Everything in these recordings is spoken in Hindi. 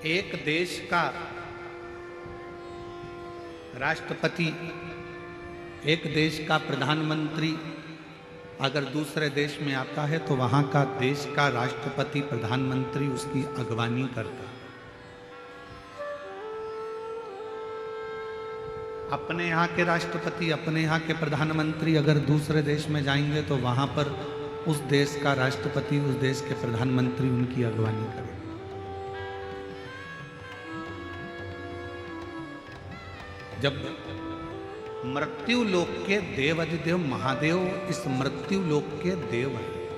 एक देश का राष्ट्रपति, एक देश का प्रधानमंत्री अगर दूसरे देश में आता है तो वहां का देश का राष्ट्रपति प्रधानमंत्री उसकी अगवानी करता है। अपने यहाँ के राष्ट्रपति, अपने यहाँ के प्रधानमंत्री अगर दूसरे देश में जाएंगे तो वहां पर उस देश का राष्ट्रपति, उस देश के प्रधानमंत्री उनकी अगवानी करेंगे। जब मृत्यु लोक के देवाधिदेव महादेव इस मृत्यु लोक के देव हैं,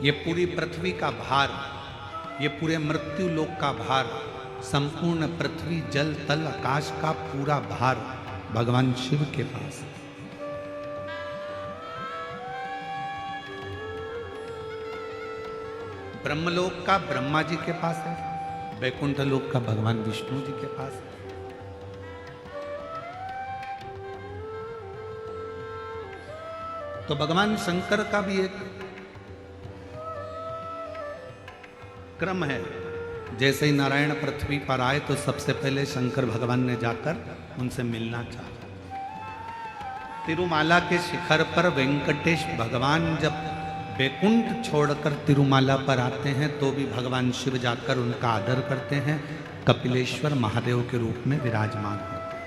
ये पूरी पृथ्वी का भार, ये पूरे मृत्यु लोक का भार, संपूर्ण पृथ्वी जल तल आकाश का पूरा भार भगवान शिव के पास है। ब्रह्मलोक का ब्रह्मा जी के पास है, वैकुंठ लोक का भगवान विष्णु जी के पास है। तो भगवान शंकर का भी एक क्रम है। जैसे ही नारायण पृथ्वी पर आए तो सबसे पहले शंकर भगवान ने जाकर उनसे मिलना चाहा। तिरुमाला के शिखर पर वेंकटेश भगवान जब वैकुंठ छोड़कर तिरुमाला पर आते हैं तो भी भगवान शिव जाकर उनका आदर करते हैं, कपिलेश्वर महादेव के रूप में विराजमान होते हैं।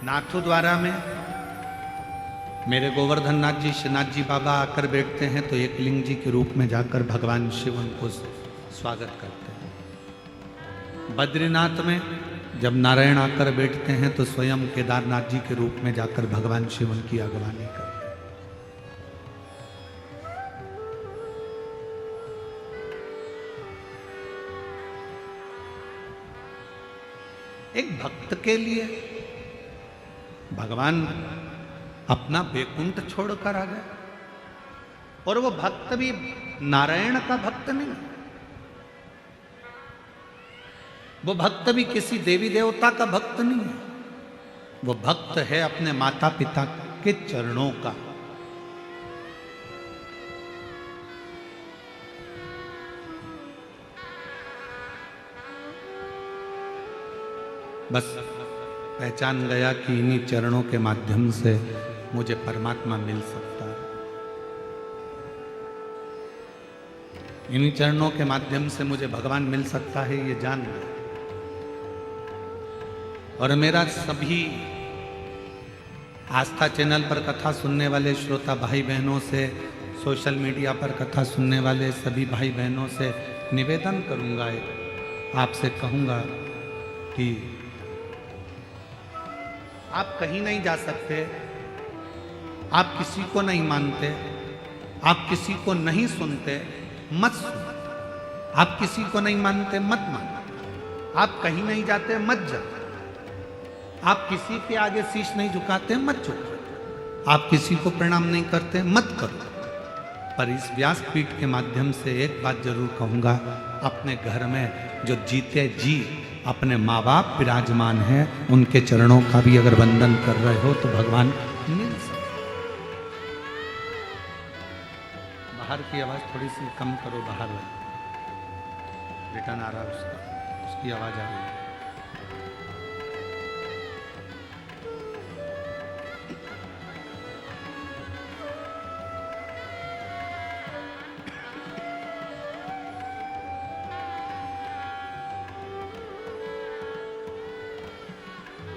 नाथू द्वारा में मेरे गोवर्धन नाथ जी, श्रीनाथ जी बाबा आकर बैठते हैं तो एक लिंग जी के रूप में जाकर भगवान शिव उनको स्वागत करते हैं। बद्रीनाथ में जब नारायण आकर बैठते हैं तो स्वयं केदारनाथ जी के रूप में जाकर भगवान शिव उनकी अगवानी करते हैं। एक भक्त के लिए भगवान अपना वैकुंठ छोड़कर आ गए, और वो भक्त भी नारायण का भक्त नहीं, वो भक्त भी किसी देवी देवता का भक्त नहीं है, वो भक्त है अपने माता पिता के चरणों का। बस पहचान गया कि इन्हीं चरणों के माध्यम से मुझे परमात्मा मिल सकता है, इन्हीं चरणों के माध्यम से मुझे भगवान मिल सकता है, ये जान गया। और मेरा सभी आस्था चैनल पर कथा सुनने वाले श्रोता भाई बहनों से, सोशल मीडिया पर कथा सुनने वाले सभी भाई बहनों से निवेदन करूंगा, आपसे कहूंगा कि आप कहीं नहीं जा सकते, आप किसी को नहीं मानते, आप किसी को नहीं सुनते, मत सुनो। आप किसी को नहीं मानते, मत मानो। आप कहीं नहीं जाते, मत जाओ। आप किसी के आगे शीश नहीं झुकाते, मत झुकाओ। आप किसी को प्रणाम नहीं करते, मत करो। पर इस व्यासपीठ के माध्यम से एक बात जरूर कहूंगा, अपने घर में जो जीते जी अपने माँ बाप विराजमान हैं, उनके चरणों का भी अगर वंदन कर रहे हो तो भगवान मिल सकते। बाहर की आवाज थोड़ी सी कम करो, बाहर रिटर्न आ रहा है उसकी आवाज आ रही है।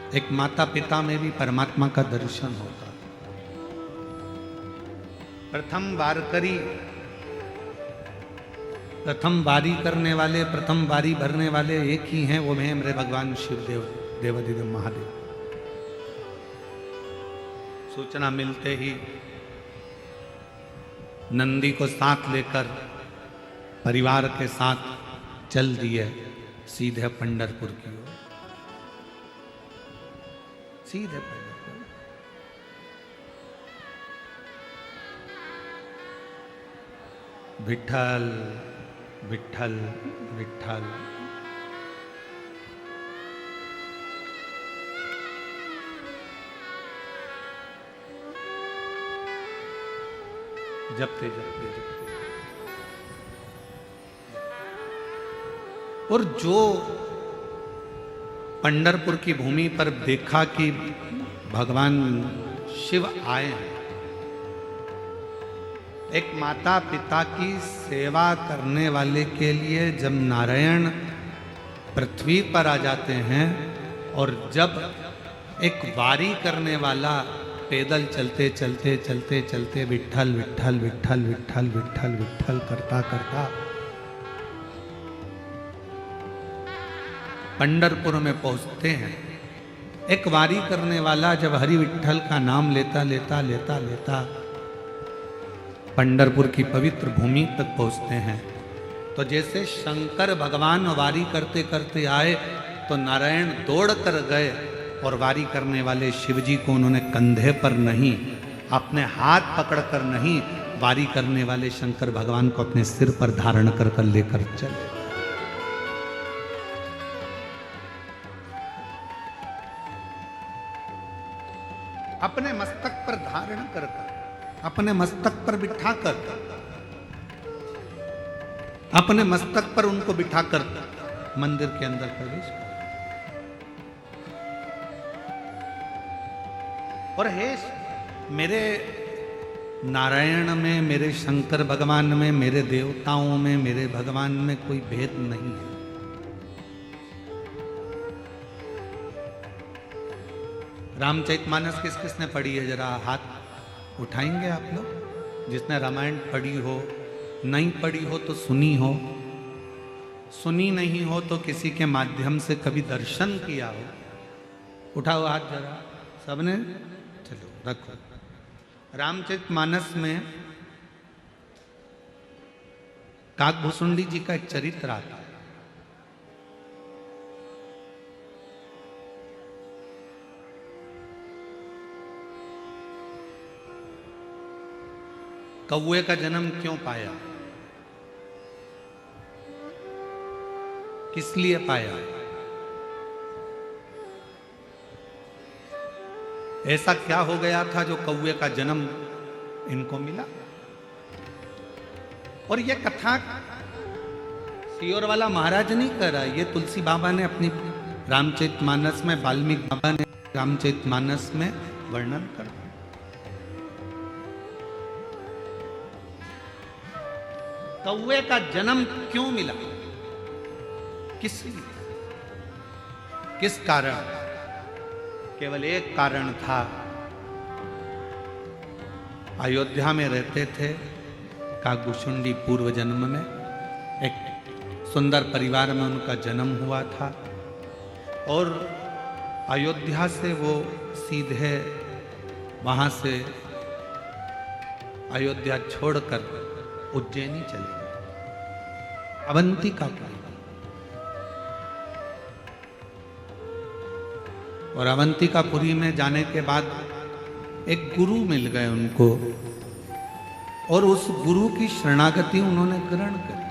एक माता पिता में भी परमात्मा का दर्शन होता है। प्रथम बारी करने वाले, प्रथम बारी भरने वाले एक ही हैं, वो हैं मेरे भगवान शिवदेव, देवाधिदेव महादेव। सूचना मिलते ही नंदी को साथ लेकर परिवार के साथ चल दिए सीधे पंढरपुर की ओर, सीधे पंढरपुर। विठल विठल विठल। जपते जपते जपते और जो पंढरपुर की भूमि पर देखा कि भगवान शिव आए हैं, एक माता पिता की सेवा करने वाले के लिए जब नारायण पृथ्वी पर आ जाते हैं और जब एक वारी करने वाला पैदल चलते चलते चलते चलते विठ्ठल विठ्ठल विठ्ठल विठ्ठल विठ्ठल विठ्ठल करता करता पंढरपुर में पहुंचते हैं, एक वारी करने वाला जब हरि विठ्ठल का नाम लेता लेता लेता लेता पंढरपुर की पवित्र भूमि तक पहुंचते हैं, तो जैसे शंकर भगवान वारी करते करते आए तो नारायण दौड़ कर गए और वारी करने वाले शिव जी को उन्होंने कंधे पर नहीं, अपने हाथ पकड़कर नहीं, वारी करने वाले शंकर भगवान को अपने सिर पर धारण कर कर लेकर चले। अपने मस्तक पर धारण कर कर, अपने मस्तक पर बिठाकर, अपने मस्तक पर उनको बिठाकर मंदिर के अंदर प्रवेश कर। और हे मेरे नारायण में, मेरे शंकर भगवान में, मेरे देवताओं में, मेरे भगवान में कोई भेद नहीं है। रामचरितमानस किस किसने पढ़ी है? जरा हाथ उठाएंगे आप लोग, जिसने रामायण पढ़ी हो, नहीं पढ़ी हो तो सुनी हो, सुनी नहीं हो तो किसी के माध्यम से कभी दर्शन किया हो। उठाओ हाथ जरा सबने, चलो रखो। रामचरितमानस में काकभूषुंडी जी का एक चरित्र आता है। कौए का जन्म क्यों पाया, किस लिए पाया, ऐसा क्या हो गया था जो कौए का जन्म इनको मिला। और ये कथा सियोर वाला महाराज नहीं कर रहा, ये तुलसी बाबा ने अपनी रामचरितमानस में, वाल्मीकि बाबा ने रामचरितमानस में वर्णन कर। कौए का जन्म क्यों मिला, किस लिए, किस कारण? केवल एक कारण था, अयोध्या में रहते थे काकभूषुंडी। पूर्व जन्म में एक सुंदर परिवार में उनका जन्म हुआ था और अयोध्या से वो सीधे वहां से अयोध्या छोड़कर उज्जैनी चले गए, अवंतिकापुरी। और अवंतिकापुरी में जाने के बाद एक गुरु मिल गए उनको, और उस गुरु की शरणागति उन्होंने ग्रहण करी।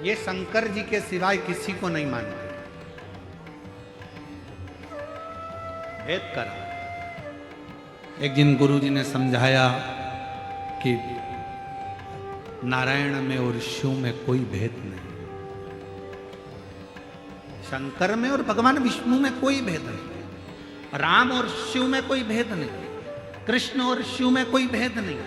ये शंकर जी के सिवाय किसी को नहीं मानते, भेद करा। एक दिन गुरु जी ने समझाया कि नारायण में और शिव में कोई भेद नहीं, शंकर में और भगवान विष्णु में कोई भेद नहीं, राम और शिव में कोई भेद नहीं, कृष्ण और शिव में कोई भेद नहीं।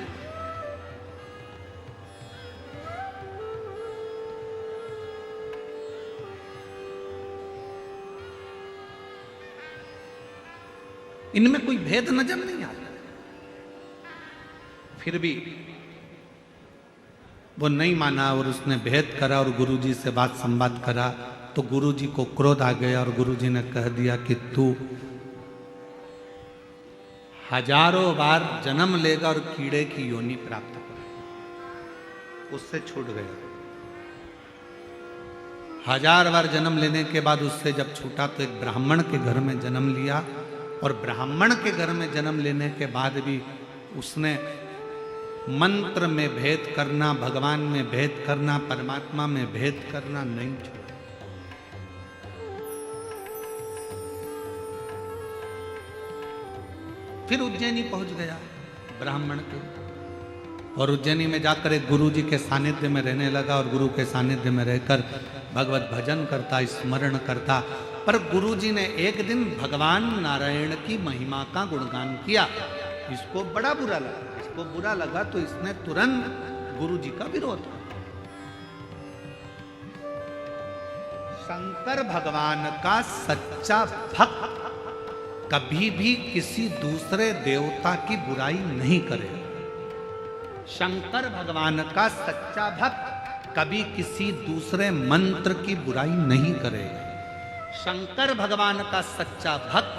इनमें कोई भेद नजर नहीं आता। फिर भी वो नहीं माना और उसने भेद करा और गुरुजी से बात संवाद करा, तो गुरुजी को क्रोध आ गया और गुरुजी ने कह दिया कि तू हजारों बार जन्म लेगा और कीड़े की योनि प्राप्त करेगा। उससे छूट गया। 1000 बार जन्म लेने के बाद उससे जब छूटा तो एक ब्राह्मण के घर में जन्म लिया, और ब्राह्मण के घर में जन्म लेने के बाद भी उसने मंत्र में भेद करना, भगवान में भेद करना, परमात्मा में भेद करना नहीं छोड़ा। फिर उज्जैनी पहुंच गया ब्राह्मण के, और उज्जैनी में जाकर एक गुरु जी के सानिध्य में रहने लगा और गुरु के सानिध्य में रहकर भगवत भजन करता, स्मरण करता। पर गुरु जी ने एक दिन भगवान नारायण की महिमा का गुणगान किया। इसको बड़ा बुरा लगा। इसको बुरा लगा तो इसने तुरंत गुरु जी का विरोध किया। शंकर भगवान का सच्चा भक्त कभी भी किसी दूसरे देवता की बुराई नहीं करेगा। शंकर भगवान का सच्चा भक्त कभी किसी दूसरे मंत्र की बुराई नहीं करेगा। शंकर भगवान का सच्चा भक्त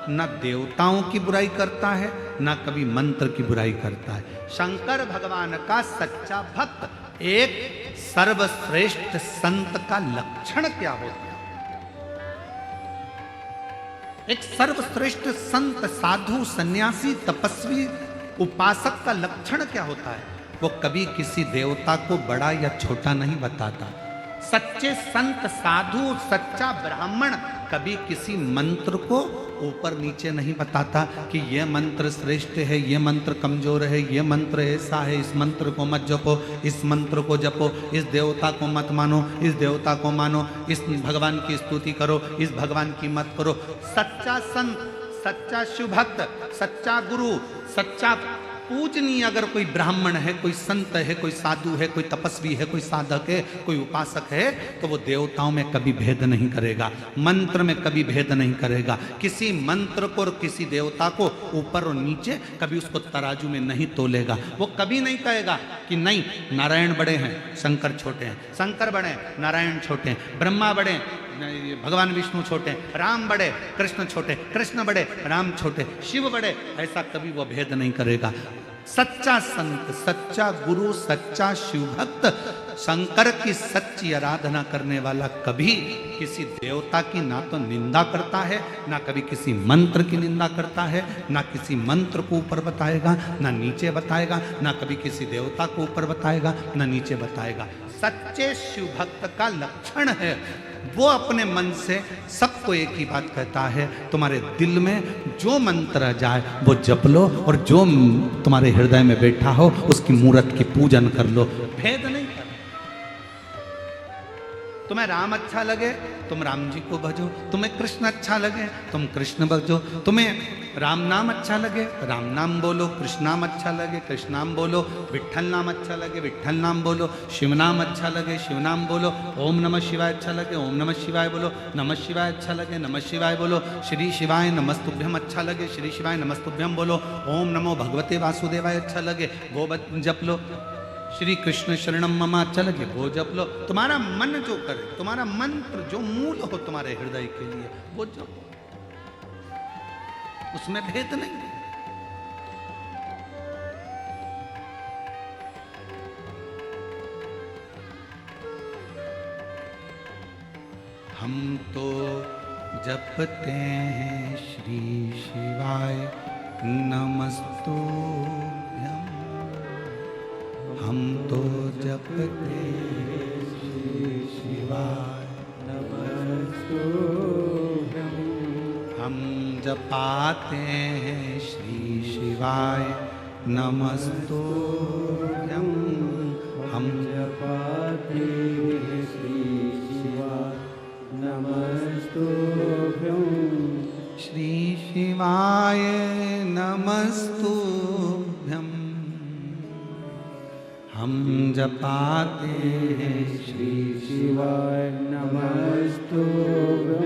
न देवताओं की बुराई करता है, न कभी मंत्र की बुराई करता है। शंकर भगवान का सच्चा भक्त एक सर्वश्रेष्ठ संत का लक्षण क्या होता है? एक सर्वश्रेष्ठ संत, साधु, सन्यासी, तपस्वी, उपासक का लक्षण क्या होता है? वो कभी किसी देवता को बड़ा या छोटा नहीं बताता। सच्चे संत, साधु, सच्चा ब्राह्मण कभी किसी मंत्र को ऊपर नीचे नहीं बताता कि ये मंत्र श्रेष्ठ है, ये मंत्र कमजोर है, ये मंत्र ऐसा है, इस मंत्र को मत जपो, इस मंत्र को जपो, इस देवता को मत मानो, इस देवता को मानो, इस भगवान की स्तुति करो, इस भगवान की मत करो। सच्चा संत, सच्चा शिवभक्त, सच्चा गुरु, सच्चा पूजनीय अगर कोई ब्राह्मण है, कोई संत है, कोई साधु है, कोई तपस्वी है, कोई साधक है, कोई उपासक है, तो वो देवताओं में कभी भेद नहीं करेगा, मंत्र में कभी भेद नहीं करेगा। किसी मंत्र को और किसी देवता को ऊपर और नीचे कभी उसको तराजू में नहीं तोलेगा। वो कभी नहीं कहेगा कि नहीं नारायण बड़े हैं, शंकर छोटे हैं, शंकर बड़े हैं, नारायण छोटे हैं, ब्रह्मा बड़े, भगवान विष्णु छोटे, राम बड़े, कृष्ण छोटे, कृष्ण बड़े, राम छोटे, शिव बड़े, ऐसा कभी वो भेद नहीं करेगा। सच्चा संत, सच्चा गुरु, सच्चा शिवभक्त, शंकर की सच्ची आराधना करने वाला कभी किसी देवता की ना तो निंदा करता है, ना कभी किसी मंत्र की निंदा करता है, ना किसी मंत्र को ऊपर बताएगा, ना नीचे बताएगा, ना कभी किसी देवता को ऊपर बताएगा, ना नीचे बताएगा। सच्चे शिवभक्त का लक्षण है वो अपने मन से सबको एक ही बात कहता है, तुम्हारे दिल में जो मंत्र आ जाए वो जप लो, और जो तुम्हारे हृदय में बैठा हो उसकी मूर्त की पूजन कर लो। भेद नहीं कर। तुम्हें राम अच्छा लगे तुम राम जी को भजो, तुम्हें कृष्ण अच्छा लगे तुम कृष्ण भजो, तुम्हें राम नाम अच्छा लगे राम नाम बोलो, कृष्ण नाम अच्छा लगे कृष्ण नाम बोलो, विट्ठल नाम अच्छा लगे विट्ठल नाम बोलो, शिव नाम अच्छा लगे शिव नाम बोलो, ओम नमः शिवाय अच्छा लगे ओम नमः शिवाय बोलो, नमः शिवाय अच्छा लगे नमः शिवाय बोलो, श्री शिवाय नमस्तुभ्यम अच्छा लगे श्री शिवाय नमस्तुभ्यम बोलो, ओम नमो भगवते वासुदेवाय अच्छा लगे वो जप लो, श्री कृष्ण शरणम मम अच्छा लगे वो जप लो। तुम्हारा मन जो करे, तुम्हारा मंत्र जो मूल हो तुम्हारे हृदय के लिए वो जपो, उसमें भेद नहीं है। हम तो जपते हैं श्री शिवाय नमस्तुभ्यम, हम तो जपते हैं श्री शिवाय नमस्तुभ्यम, हम जपाते हैं श्री शिवाय नमस्तुभ्यम, हम जपाते हैं श्री शिवाय नमस्तुभ्यम, श्री शिवाय नमस्तुभ्यम, हम जपाते हैं श्री शिवाय नमस्तुभ्यम,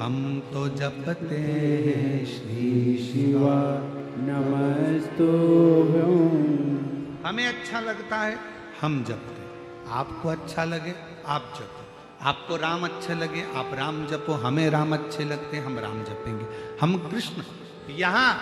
हम तो जपते हैं श्री शिवाय नमस्तुभ्यम। हमें अच्छा लगता है हम जपते, आपको अच्छा लगे आप जपो, आपको राम अच्छे लगे आप राम जपो, हमें राम अच्छे लगते हम राम जपेंगे, हम कृष्ण। यहाँ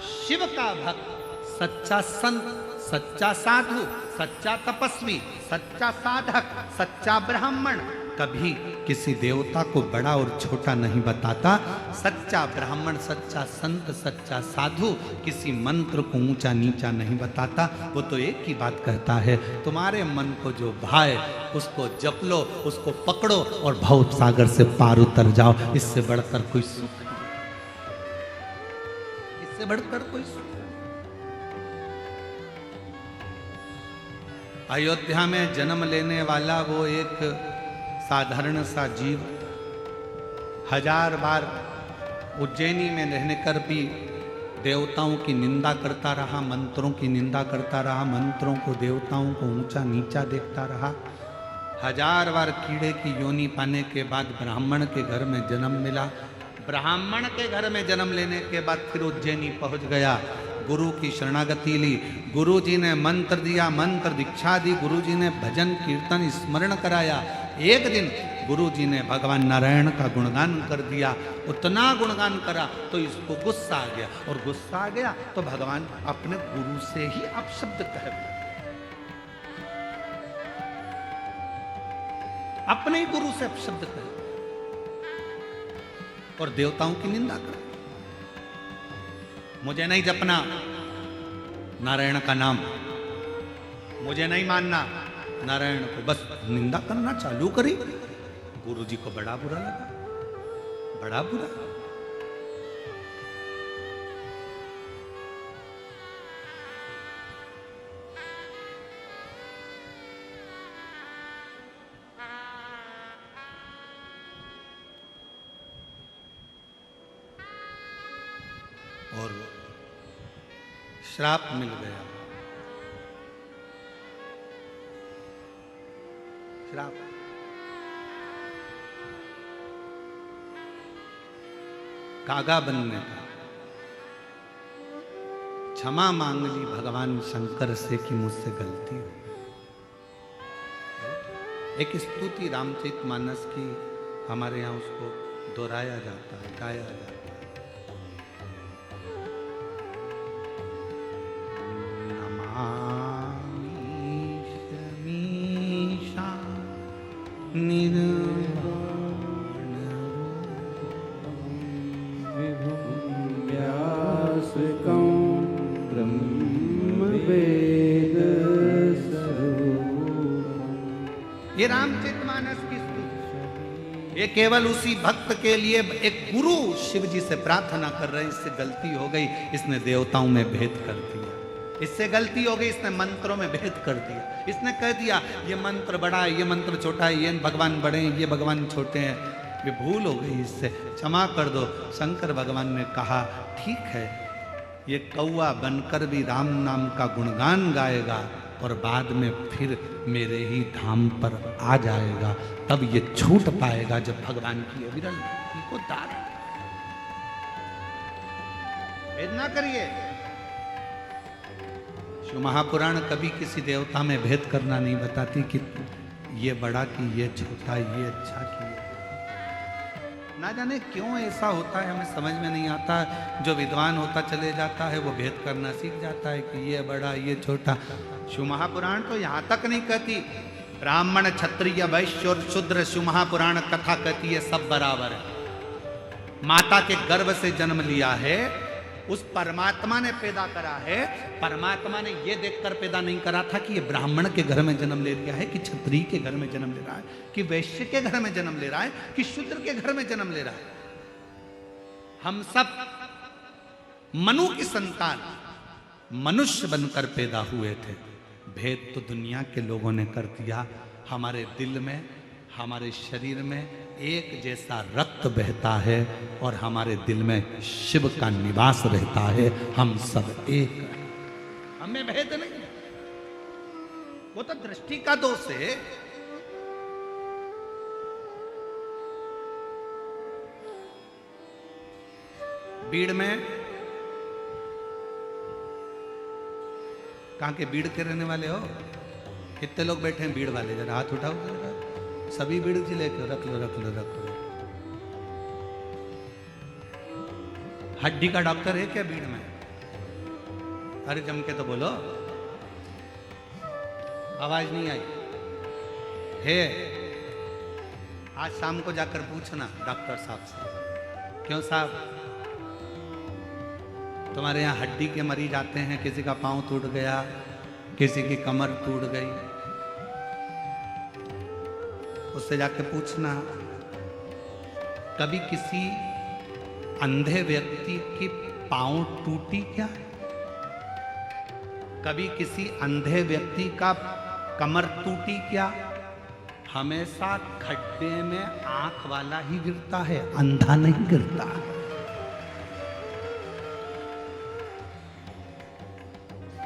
शिव का भक्त, सच्चा संत, सच्चा साधु, सच्चा तपस्वी, सच्चा साधक, सच्चा ब्राह्मण कभी किसी देवता को बड़ा और छोटा नहीं बताता। सच्चा ब्राह्मण, सच्चा संत, सच्चा साधु किसी मंत्र को ऊंचा नीचा नहीं बताता। वो तो एक ही बात कहता है, तुम्हारे मन को जो भाए उसको जप लो, उसको पकड़ो और भव सागर से पार उतर जाओ। इससे बढ़कर कोई सुख नहीं, इससे बढ़कर कोई सुख। अयोध्या में जन्म लेने वाला वो एक साधारण सा जीव 1000 बार उज्जैनी में रहने कर भी देवताओं की निंदा करता रहा, मंत्रों की निंदा करता रहा, मंत्रों को देवताओं को ऊंचा नीचा देखता रहा। 1000 बार कीड़े की योनि पाने के बाद ब्राह्मण के घर में जन्म मिला। ब्राह्मण के घर में जन्म लेने के बाद फिर उज्जैनी पहुंच गया, गुरु की शरणागति ली, गुरु जी ने मंत्र दिया, मंत्र दीक्षा दी, गुरु जी ने भजन कीर्तन स्मरण कराया। एक दिन गुरु जी ने भगवान नारायण का गुणगान कर दिया, उतना गुणगान करा तो इसको गुस्सा आ गया, और गुस्सा आ गया तो भगवान अपने गुरु से ही अपशब्द कह दिया, अपने ही गुरु से अपशब्द कह और देवताओं की निंदा कर। मुझे नहीं जपना नारायण का नाम, मुझे नहीं मानना नारायण को, बस निंदा करना चालू करी। गुरु जी को बड़ा बुरा लगा, बड़ा बुरा। और श्राप मिल गया, श्राप। कागा बनने का। क्षमा मांग ली भगवान शंकर से कि मुझसे गलती हो। एक स्तुति रामचरितमानस की हमारे यहाँ उसको दोहराया जाता है, गाया जाता है। ये रामचरितमानस की स्तुति, ये केवल उसी भक्त के लिए एक गुरु शिव जी से प्रार्थना कर रहे हैं, इससे गलती हो गई, इसने देवताओं में भेद कर दिया, इससे गलती हो गई, इसने मंत्रों में भेद कर दिया, इसने कह दिया ये मंत्र बड़ा है, ये मंत्र छोटा है, ये भगवान बड़े हैं, ये भगवान छोटे हैं, ये भूल हो गई, इससे क्षमा कर दो। शंकर भगवान ने कहा ठीक है, ये कौआ बनकर भी राम नाम का गुणगान गाएगा और बाद में फिर मेरे ही धाम पर आ जाएगा, तब ये छूट पाएगा जब भगवान की अविरल भक्ति को दार। भेद ना करिए। शिव महापुराण कभी किसी देवता में भेद करना नहीं बताती कि ये बड़ा कि ये छोटा, ये अच्छा कि ये। ना जाने क्यों ऐसा होता है, हमें समझ में नहीं आता। जो विद्वान होता चले जाता है वो भेद करना सीख जाता है कि ये बड़ा ये छोटा। शिव महापुराण तो यहाँ तक नहीं कहती ब्राह्मण क्षत्रिय वैश्य और शूद्र, शिव महापुराण कथा कहती है सब बराबर है। माता के गर्भ से जन्म लिया है, उस परमात्मा ने पैदा करा है। परमात्मा ने यह देखकर पैदा नहीं करा था कि ये ब्राह्मण के घर में जन्म ले लिया है, कि क्षत्रिय के घर में जन्म ले रहा है, कि वैश्य के घर में जन्म ले रहा है, कि शूद्र के घर में जन्म ले रहा है। हम सब मनु की संतान मनुष्य बनकर पैदा हुए थे। भेद तो दुनिया के लोगों ने कर दिया। हमारे दिल में, हमारे शरीर में एक जैसा रक्त बहता है और हमारे दिल में शिव का निवास रहता है। हम सब एक हैं, हमें भेद नहीं। वो तो दृष्टि का दोष है। बीड़ में, कहां के बीड़ के रहने वाले हो? कितने लोग बैठे हैं बीड़ वाले? जरा हाथ उठाओ जरा। सभी बीड़ जी लेकर रख लो, रख लो, रख लो। हड्डी का डॉक्टर है क्या बीड़ में? अरे जम के तो बोलो, आवाज नहीं आई है। आज शाम को जाकर पूछना डॉक्टर साहब से, क्यों साहब तुम्हारे यहाँ हड्डी के मरीज आते हैं, किसी का पांव टूट गया, किसी की कमर टूट गई, उससे जाके पूछना कभी किसी अंधे व्यक्ति की पांव टूटी क्या? कभी किसी अंधे व्यक्ति का कमर टूटी क्या, हमेशा खड्डे में आंख वाला ही गिरता है, अंधा नहीं गिरता।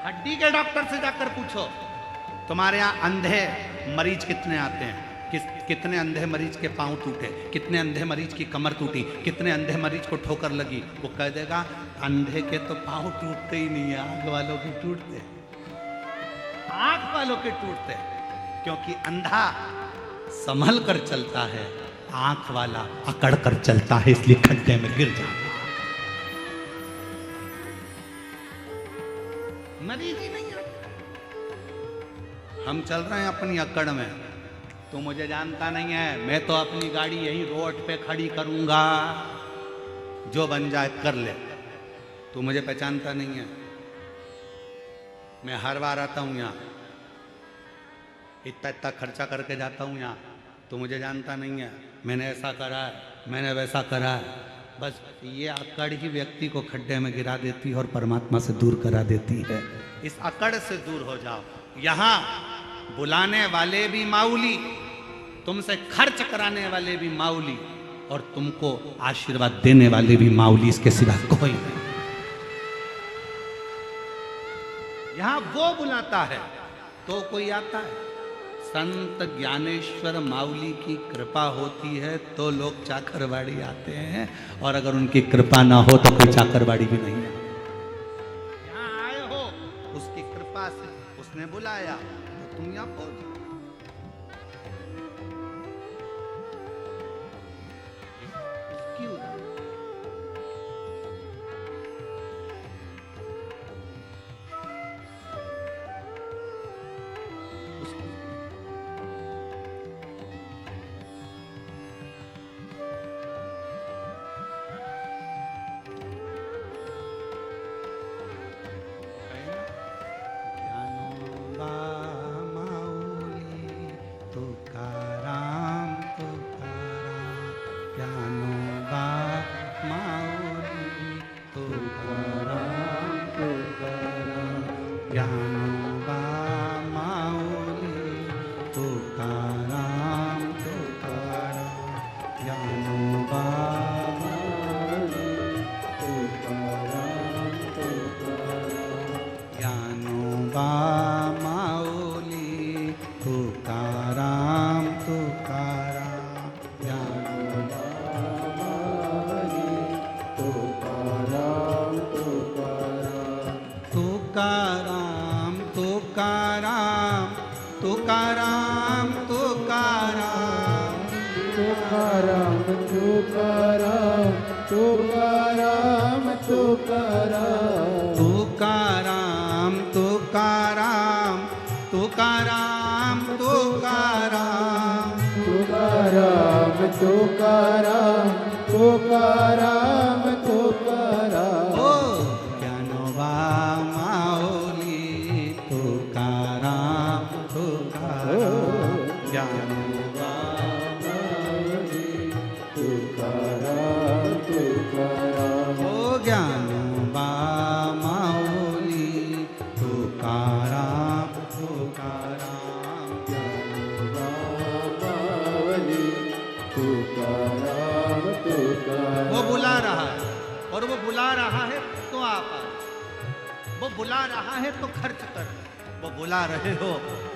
हड्डी के डॉक्टर से जाकर पूछो तुम्हारे यहां अंधे मरीज कितने आते हैं, कितने अंधे मरीज के पांव टूटे, कितने अंधे मरीज की कमर टूटी, कितने अंधे मरीज को ठोकर लगी। वो कह देगा अंधे के तो पांव टूटते ही नहीं है, आंख वालों के टूटते, आंख वालों के टूटते, क्योंकि अंधा संभल कर चलता है, आंख वाला अकड़ कर चलता है, इसलिए खड्डे में गिर जाता है। मरीज ही नहीं है। हम चल रहे हैं अपनी अकड़ में, तू मुझे जानता नहीं है, मैं तो अपनी गाड़ी यही रोड पे खड़ी करूंगा, जो बन जाए कर ले, तू मुझे पहचानता नहीं है। मैं हर बार आता हूं यहाँ, इतना इतना खर्चा करके जाता हूँ यहाँ, तो मुझे जानता नहीं है, मैंने ऐसा करा है, मैंने वैसा करा है। बस ये अकड़ ही व्यक्ति को खड्डे में गिरा देती है और परमात्मा से दूर करा देती है। इस अकड़ से दूर हो जाओ। यहाँ बुलाने वाले भी माऊली, तुमसे खर्च कराने वाले भी माऊली, और तुमको आशीर्वाद देने वाले भी माऊली, इसके सिवा कोई नहीं। यहाँ वो बुलाता है तो कोई आता है। संत ज्ञानेश्वर माऊली की कृपा होती है तो लोग चाकरवाड़ी आते हैं, और अगर उनकी कृपा ना हो तो कोई चाकरवाड़ी भी नहीं है। यहाँ आए हो उसकी कृपा से, उसने बुलाया तो तुम यहाँ पहुंच।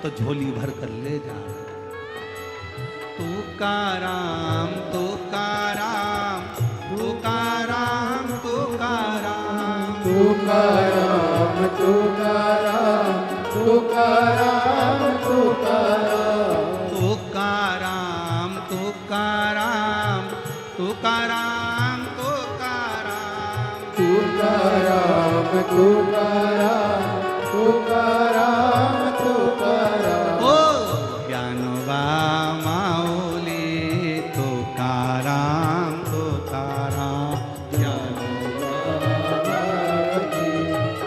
तो झोली भर कर ले जा। तुकाराम तुकाराम तुकाराम तुकाराम तुकाराम तुकाराम तुकाराम तुकाराम तुकाराम तुकाराम तुकाराम तुकाराम तुकाराम तुकाराम तुकाराम तुकाराम। ओ ज्ञानोबा माऊली तुकाराम तुकाराम, ज्ञानोबा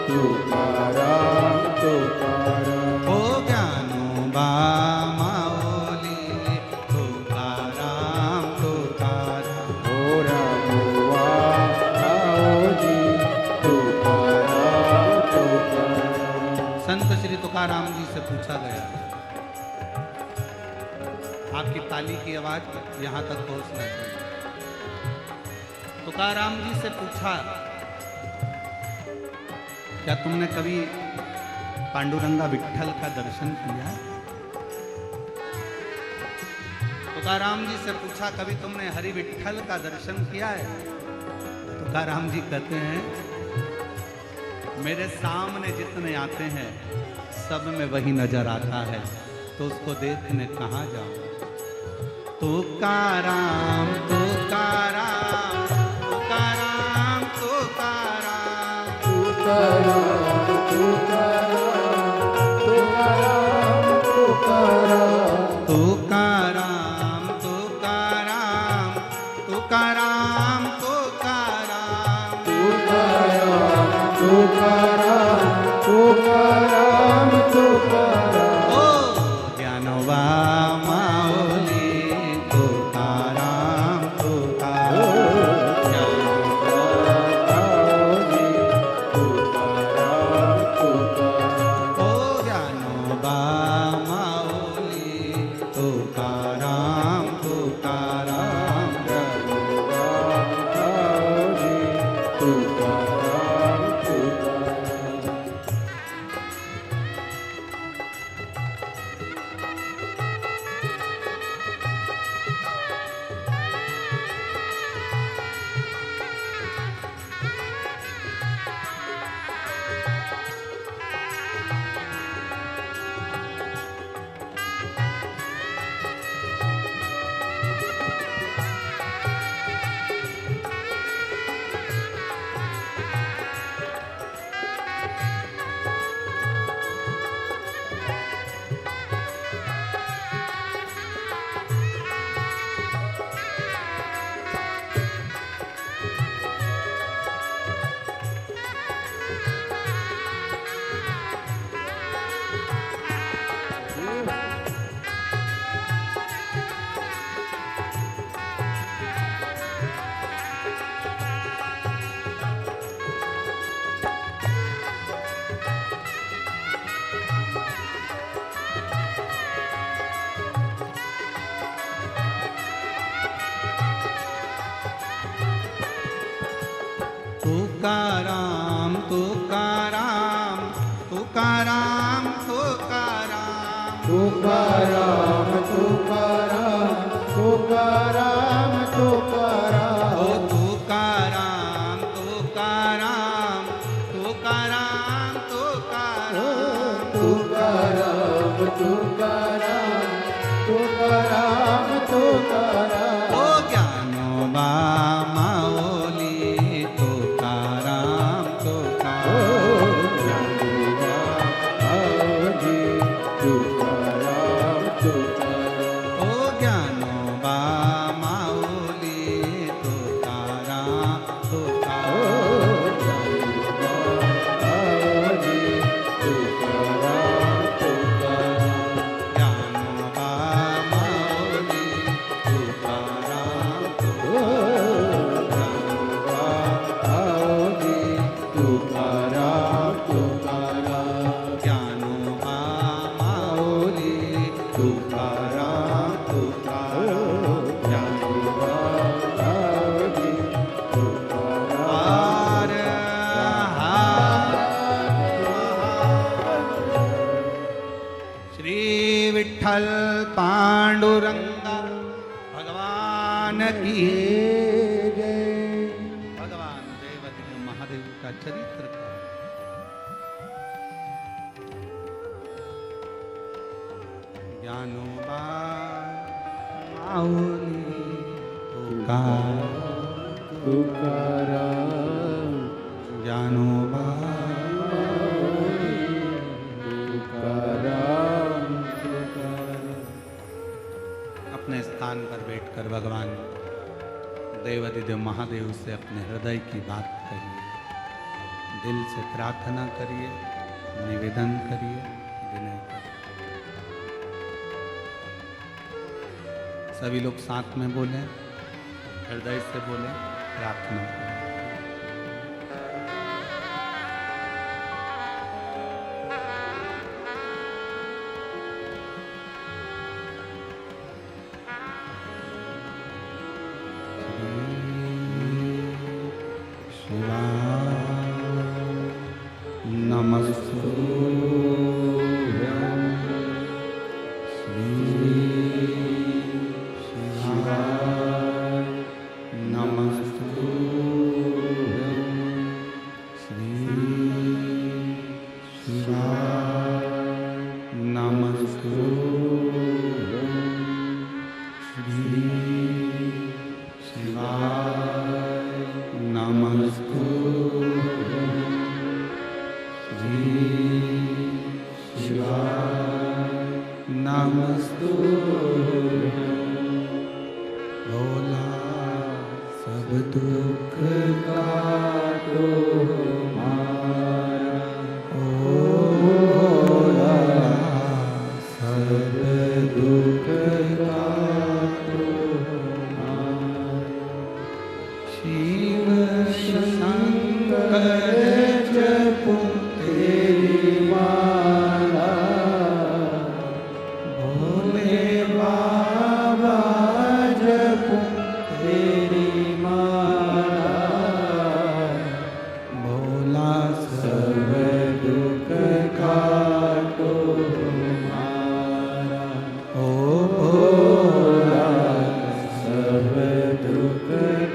तुकाराम तुकाराम। ओ ज्ञानोबा माऊली तुकाराम तुकाराम। ओ रामोबा माऊली तुकाराम तुकाराम। संत श्री तुकाराम जी से पूछा गया, आपकी ताली की आवाज यहाँ तक पहुँचना चाहिए। तुकाराम जी से पूछा, क्या तुमने कभी पांडुरंगा विट्ठल का दर्शन किया? तुकाराम जी से पूछा, कभी तुमने हरि विट्ठल का दर्शन किया है? तुकाराम जी कहते हैं, मेरे सामने जितने आते हैं सब में वही नजर आता है, तो उसको देखने कहाँ जाऊं? तुकाराम तुकाराम तुकाराम तुकाराम तुकाराम तुकाराम तुकाराम तुकाराम तुकाराम तुकाराम तुकाराम तुकाराम तुकाराम तुकाराम तुकाराम तुकाराम ओ ज्ञानोबा माऊली तुकाराम तुकाराम ओ ज्ञानोबा माऊली तुकाराम तुकाराम तुकाराम तुकाराम तुकाराम तुकाराम तुकाराम तुकाराम तुकाराम तुकाराम ओ तुकाराम तुकाराम तुकाराम तुकाराम तुकाराम तुकाराम तुकाराम तुकाराम ओ ज्ञानोबा माऊली तुकाराम तुकाराम ओ ज्ञानोबा माऊली तुकाराम तुकाराम ज्ञानोबा माऊली तुकाराम ज्ञानोबा माऊली तुकाराम तुकाराम हर श्री विठ्ठल पांडुरंगा भगवान की भगवान देवदेव महादेव का चरित्र का ज्ञानोबा माऊली तुकाराम ज्ञानोबा तुकाराम अपने स्थान पर बैठकर भगवान देवादिदेव महादेव से अपने हृदय की बात करिए, दिल से प्रार्थना करिए, निवेदन करिए, विनय करिए। सभी लोग साथ में बोलें, हृदय से बोलें, प्रार्थना करें। शिव शंकर जपो तेरी माला, भोले बाबा जपो तेरी माला, भोला सब दुख काटो हमारा। ओ भोला सब दुख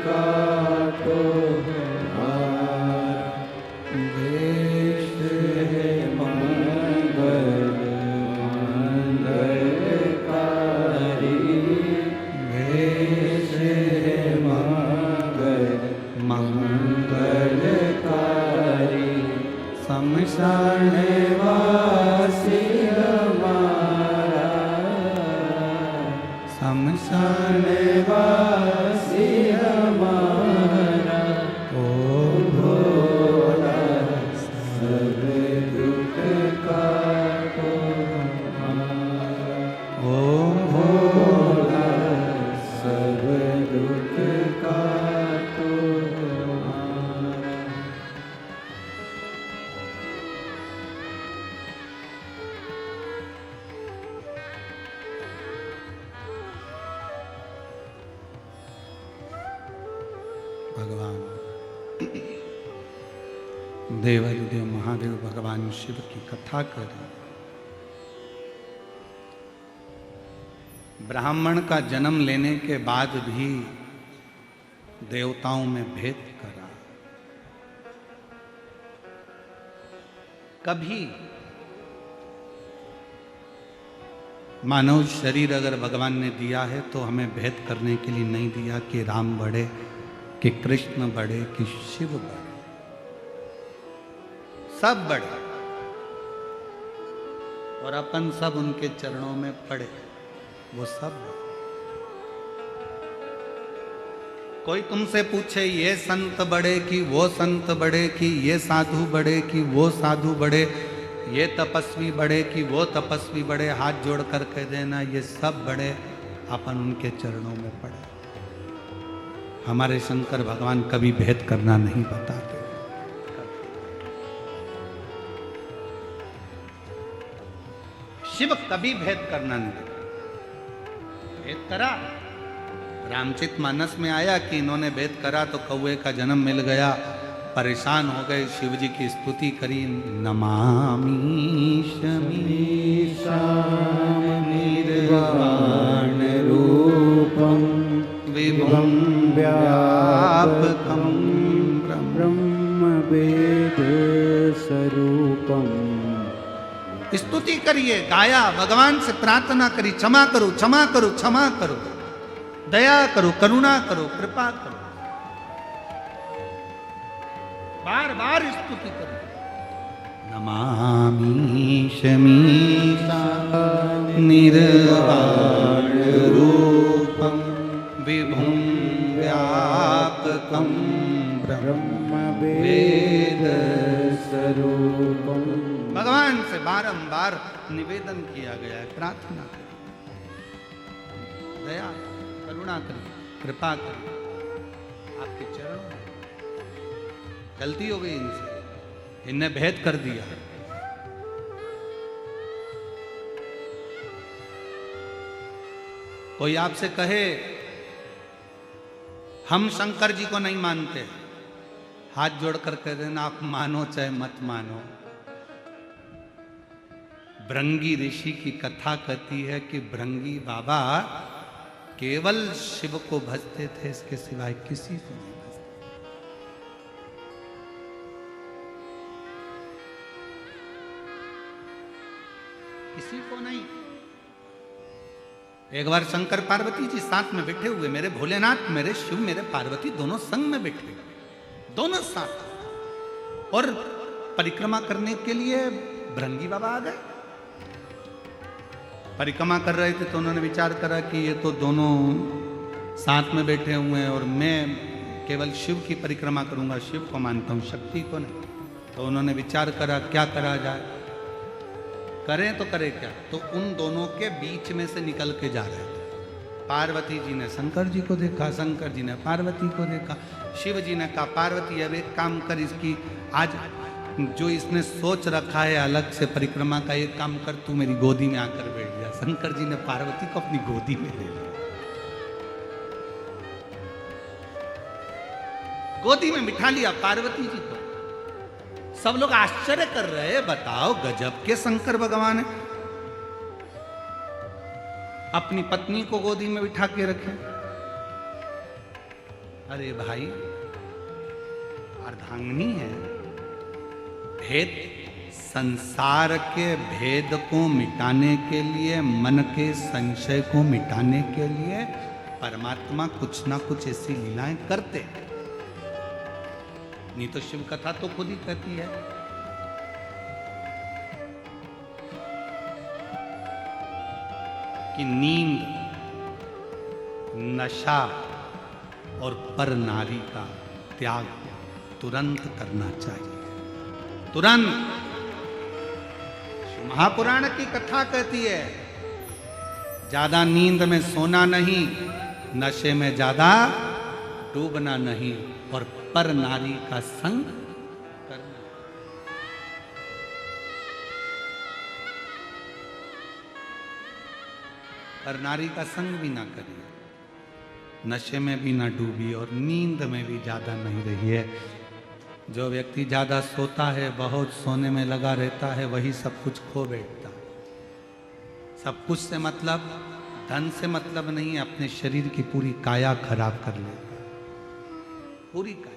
काटो हमारा। वेश हे मंगलकारी, वेश हे मंगलकारी, शमशान वासी हमारा, शमशान वासी हमारा। ओ भोला सब दुख काटो हमारा। ओ भोला सब दुख काटो हमारा। भगवान देवादिदेव महादेव भगवान शिव की कथा करें। ब्राह्मण का जन्म लेने के बाद भी देवताओं में भेद करा। कभी मानव शरीर अगर भगवान ने दिया है तो हमें भेद करने के लिए नहीं दिया कि राम बड़े कि कृष्ण बड़े कि शिव बड़े, सब बड़े और अपन सब उनके चरणों में पड़े। वो सब बड़े। कोई तुमसे पूछे ये संत बड़े कि वो संत बड़े, कि ये साधु बड़े कि वो साधु बड़े, ये तपस्वी बड़े कि वो तपस्वी बड़े, हाथ जोड़ कर कह देना ये सब बड़े, अपन उनके चरणों में पड़े। हमारे शंकर भगवान कभी भेद करना नहीं बताते। शिव कभी भेद करना नहीं देते। भेद करा, रामचित मानस में आया कि इन्होंने भेद करा तो कौवे का जन्म मिल गया, परेशान हो गए, शिव जी की स्तुति करी, नमामि शमीशान निर्वाण रूपम विभुं व्यापकं ब्रह्म वेद स्वरूपम। स्तुति करिए, गाया, भगवान से प्रार्थना करी, क्षमा करो क्षमा करो क्षमा करो, दया करो, करुणा करो, कृपा करो, बार बार स्तुति करो। नमामि शमीशान निर्वाण रूपम विभुं व्यापकं ब्रह्म वेद स्वरूपम। भगवान से बारंबार निवेदन किया गया है, प्रार्थना करें, दया करुणा करें, कृपा करें, आपके चरणों में। गलती हो गई इनसे, इनने भेद कर दिया। कोई आपसे कहे हम शंकर जी को नहीं मानते, हाथ जोड़कर कह देना आप मानो चाहे मत मानो। भृंगी ऋषि की कथा कहती है कि भृंगी बाबा केवल शिव को भजते थे, इसके सिवाय किसी को नहीं भजते। किसी को नहीं। एक बार शंकर पार्वती जी साथ में बैठे हुए, मेरे भोलेनाथ, मेरे शिव, मेरे पार्वती दोनों संग में बैठे, दोनों साथ, और परिक्रमा करने के लिए भृंगी बाबा आ गए। परिक्रमा कर रहे थे तो उन्होंने विचार करा कि ये तो दोनों साथ में बैठे हुए हैं और मैं केवल शिव की परिक्रमा करूंगा, शिव को मानता हूं, शक्ति को नहीं। तो उन्होंने विचार करा क्या करा जाए, करें तो करें क्या। तो उन दोनों के बीच में से निकल के जा रहे थे पार्वती जी ने शंकर जी को देखा, शंकर जी ने पार्वती को देखा, शिव जी ने कहा पार्वती अब एक काम कर, इसकी आज जो इसने सोच रखा है अलग से परिक्रमा का, एक काम कर तू मेरी गोदी में आकर बैठ जा। शंकर जी ने पार्वती को अपनी गोदी में ले लिया, गोदी में बिठा लिया पार्वती जी को। सब लोग आश्चर्य कर रहे हैं, बताओ गजब के शंकर भगवान है, अपनी पत्नी को गोदी में बिठा के रखे। अरे भाई अर्धांगिनी है, भेद संसार के भेद को मिटाने के लिए, मन के संशय को मिटाने के लिए परमात्मा कुछ ना कुछ ऐसी लीलाएं करते। नहीं तो शिव कथा तो खुद ही कहती है कि नींद, नशा और पर नारी का त्याग तुरंत करना चाहिए, तुरंत। महापुराण की कथा कहती है ज्यादा नींद में सोना नहीं, नशे में ज्यादा डूबना नहीं, और पर नारी का संग करना। पर नारी का संग भी ना करिए, नशे में भी ना डूबी और नींद में भी ज्यादा नहीं रही है। जो व्यक्ति ज्यादा सोता है, बहुत सोने में लगा रहता है, वही सब कुछ खो बैठता है। सब कुछ से मतलब, धन से मतलब नहीं, अपने शरीर की पूरी काया खराब कर लेता है, पूरी काया।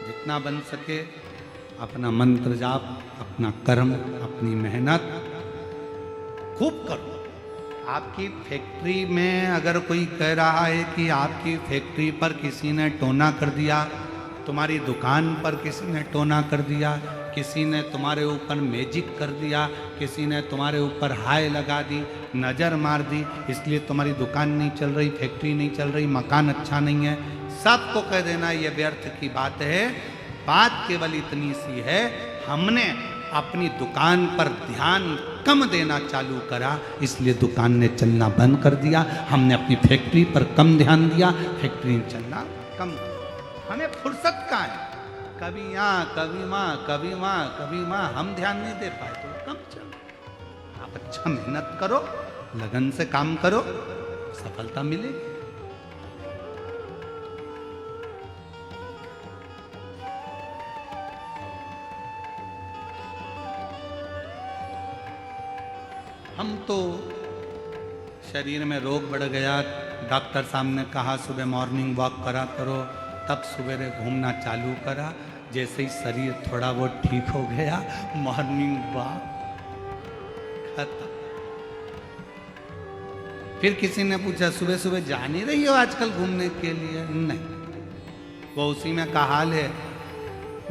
जितना बन सके अपना मंत्र जाप, अपना कर्म, अपनी मेहनत खूब करो। आपकी फैक्ट्री में अगर कोई कह रहा है कि आपकी फैक्ट्री पर किसी ने टोना कर दिया, तुम्हारी दुकान पर किसी ने टोना कर दिया, किसी ने तुम्हारे ऊपर मैजिक कर दिया, किसी ने तुम्हारे ऊपर हाय लगा दी, नज़र मार दी, इसलिए तुम्हारी दुकान नहीं चल रही, फैक्ट्री नहीं चल रही, मकान अच्छा नहीं है, सबको कह देना ये व्यर्थ की बात है। बात केवल इतनी सी है, हमने अपनी दुकान पर ध्यान कम देना चालू करा, इसलिए दुकान ने चलना बंद कर दिया। हमने अपनी फैक्ट्री पर कम ध्यान दिया, फैक्ट्री चलना कम। हमें फुर्सत कहाँ है, कभी यहाँ कभी माँ, कभी माँ, कभी माँ, हम ध्यान नहीं दे पाए तो कम चलो। आप अच्छा मेहनत करो, लगन से काम करो, सफलता मिलेगी। हम तो शरीर में रोग बढ़ गया, डॉक्टर साहब ने कहा सुबह मॉर्निंग वॉक करा करो, तब सवेरे घूमना चालू करा। जैसे ही शरीर थोड़ा बहुत ठीक हो गया, मॉर्निंग वॉक खत्म। फिर किसी ने पूछा सुबह सुबह जा नहीं रही हो आजकल घूमने के लिए? नहीं। वो उसी में का हाल है।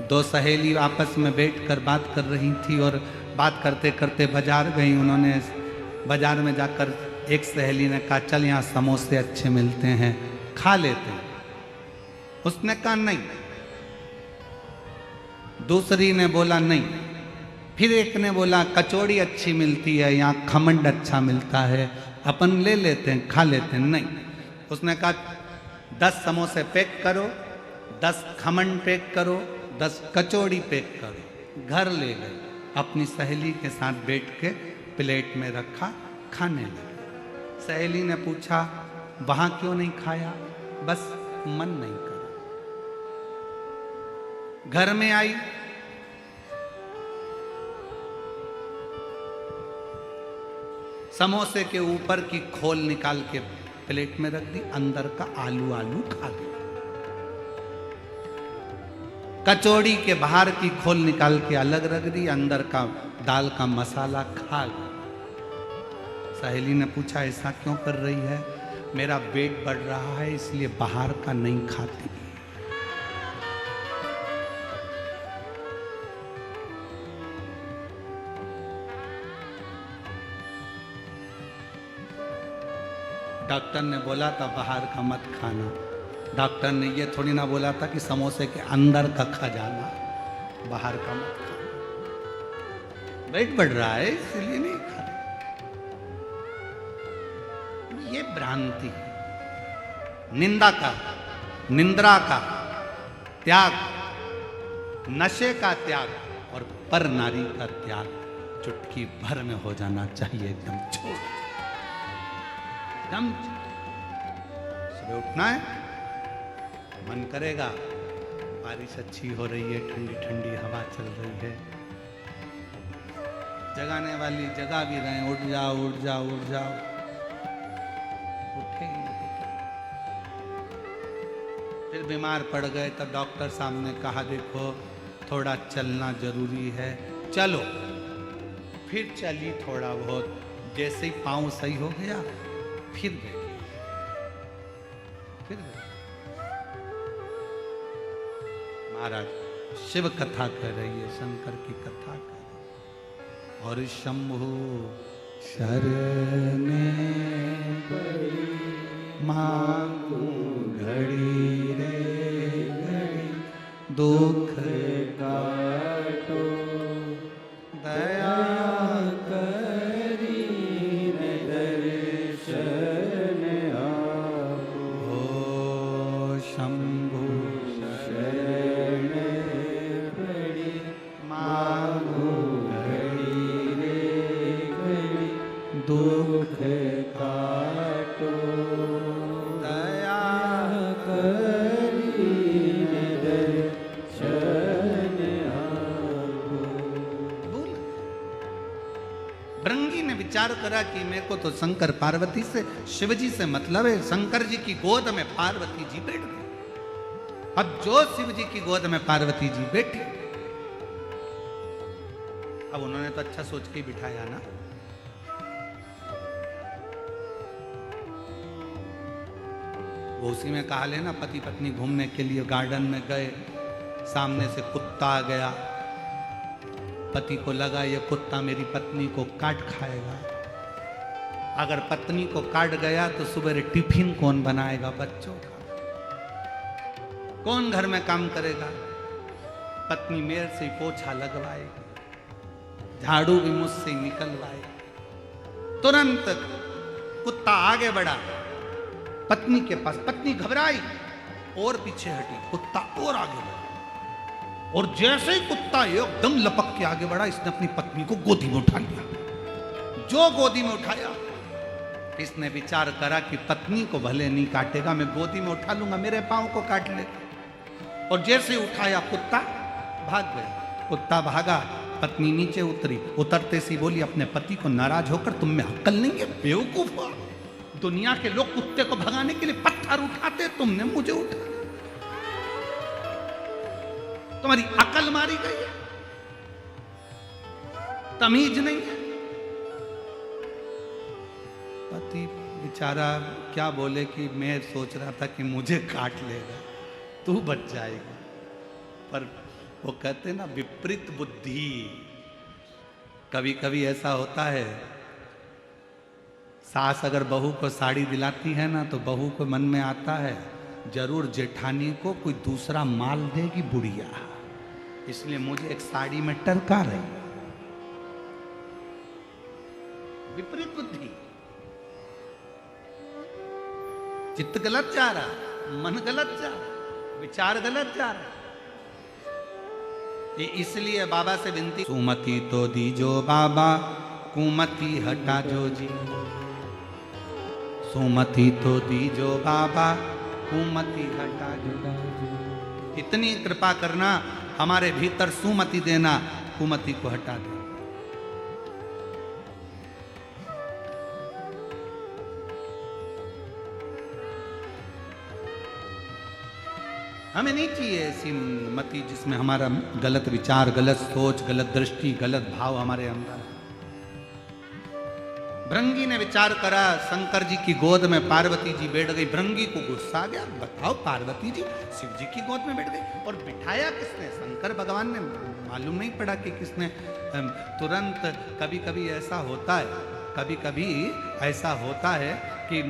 दो सहेली आपस में बैठकर बात कर रही थी और बात करते करते बाजार गई। उन्होंने बाजार में जाकर एक सहेली ने कहा चल यहाँ समोसे अच्छे मिलते हैं, खा लेते हैं। उसने कहा नहीं। दूसरी ने बोला नहीं। फिर एक ने बोला कचौड़ी अच्छी मिलती है, यहाँ खमंड अच्छा मिलता है, अपन ले लेते हैं, खा लेते हैं। नहीं। उसने कहा 10 समोसे पैक करो, 10 खमंड पैक करो, 10 कचौड़ी पैक करो। घर ले गए, अपनी सहेली के साथ बैठ के प्लेट में रखा, खाने लगे। सहेली ने पूछा वहां क्यों नहीं खाया? बस मन नहीं करा। घर में आई, समोसे के ऊपर की खोल निकाल के प्लेट में रख दी, अंदर का आलू आलू खा गई। कचौड़ी के बाहर की खोल निकाल के अलग रख दी, अंदर का दाल का मसाला खा गई। सहेली ने पूछा ऐसा क्यों कर रही है? मेरा पेट बढ़ रहा है इसलिए बाहर का नहीं खाती। डॉक्टर ने बोला था बाहर का मत खाना, डॉक्टर ने ये थोड़ी ना बोला था कि समोसे के अंदर का खजाना, बाहर का मत खाओ। वेट बढ़ रहा है इसलिए नहीं खा रहे। ये भ्रांति है। निंद्रा का त्याग, नशे का त्याग और पर नारी का त्याग चुटकी भर में हो जाना चाहिए। एकदम छोड़, एकदम सुबह उठना है, मन करेगा बारिश अच्छी हो रही है, ठंडी ठंडी हवा चल रही है, जगाने वाली जगा भी रहे, उठ जाओ उठ जाओ उठ जाओ, उठे ही नहीं। फिर बीमार पड़ गए तो डॉक्टर साहब ने कहा देखो थोड़ा चलना जरूरी है, चलो। फिर चली थोड़ा बहुत, जैसे ही पाँव सही हो गया फिर गए। महाराज शिव कथा कर रही है, शंकर की कथा कर रही है। और शंभु शरणे मांगू घड़ी रे घड़ी, दुख काटो दया करी दर्शन आपो। हो शंभु शरण पड़ी मांगू घड़ी रे घड़ी, दुख काटो दया करी दर्शन आपो। भृंगी ने विचार करा कि मेरे को तो शंकर पार्वती से, शिवजी से मतलब है। शंकर जी की गोद में पार्वती जी बैठ गई। अब जो शिव जी की गोद में पार्वती जी बैठी, अब उन्होंने तो अच्छा सोच के ही बिठाया ना। वो उसी में कहा लेना, पति पत्नी घूमने के लिए गार्डन में गए, सामने से कुत्ता आ गया, पति को लगा ये कुत्ता मेरी पत्नी को काट खाएगा। अगर पत्नी को काट गया तो सुबह टिफिन कौन बनाएगा बच्चों का, कौन घर में काम करेगा। पत्नी मेरे से ही पोछा लगवाएगी, झाड़ू भी मुझसे ही निकलवाएगी। तुरंत कुत्ता आगे बढ़ा पत्नी के पास, पत्नी घबराई और पीछे हटी, कुत्ता और आगे बढ़ा। और जैसे ही कुत्ता एकदम लपक के आगे बढ़ा, इसने अपनी पत्नी को गोदी में उठा लिया। जो गोदी में उठाया, इसने विचार करा कि पत्नी को भले नहीं काटेगा, मैं गोदी में उठा लूंगा, मेरे पांव को काट ले। और जैसे ही उठाया कुत्ता भाग गया। कुत्ता भागा, पत्नी नीचे उतरी, उतरते सी बोली अपने पति को नाराज होकर, तुम में अक्ल नहीं है बेवकूफ हो, दुनिया के लोग कुत्ते को भगाने के लिए पत्थर उठाते, तुमने मुझे उठा, तुम्हारी अकल मारी गई है, तमीज नहीं है। पति बेचारा क्या बोले कि मैं सोच रहा था कि मुझे काट लेगा, तू बच जाएगा। पर वो कहते ना विपरीत बुद्धि, कभी कभी ऐसा होता है, सास अगर बहू को साड़ी दिलाती है ना, तो बहू को मन में आता है जरूर जेठानी को कोई दूसरा माल देगी बुढ़िया, इसलिए मुझे एक साड़ी में टरका रही। विपरीत बुद्धि, चित्त गलत जा रहा, मन गलत जा रहा, विचार गलत जा रहा। ये इसलिए बाबा से विनती, सुमति तो दीजो बाबा, कुमति हटा जो जी। सुमति तो दीजो बाबा, कुमति हटा जो। इतनी कृपा करना, हमारे भीतर सुमति देना, कुमति को हटा दे। हमें नहीं चाहिए ऐसी मति जिसमें हमारा गलत विचार, गलत सोच, गलत दृष्टि, गलत भाव हमारे अंदर। भृंगी ने विचार करा, शंकर जी की गोद में पार्वती जी बैठ गई। भृंगी को गुस्सा आ गया, बताओ पार्वती जी शिव जी की गोद में बैठ गई, और बिठाया किसने? शंकर भगवान ने। मालूम नहीं पड़ा कि किसने। तुरंत कभी कभी ऐसा होता है, कभी कभी ऐसा होता है कि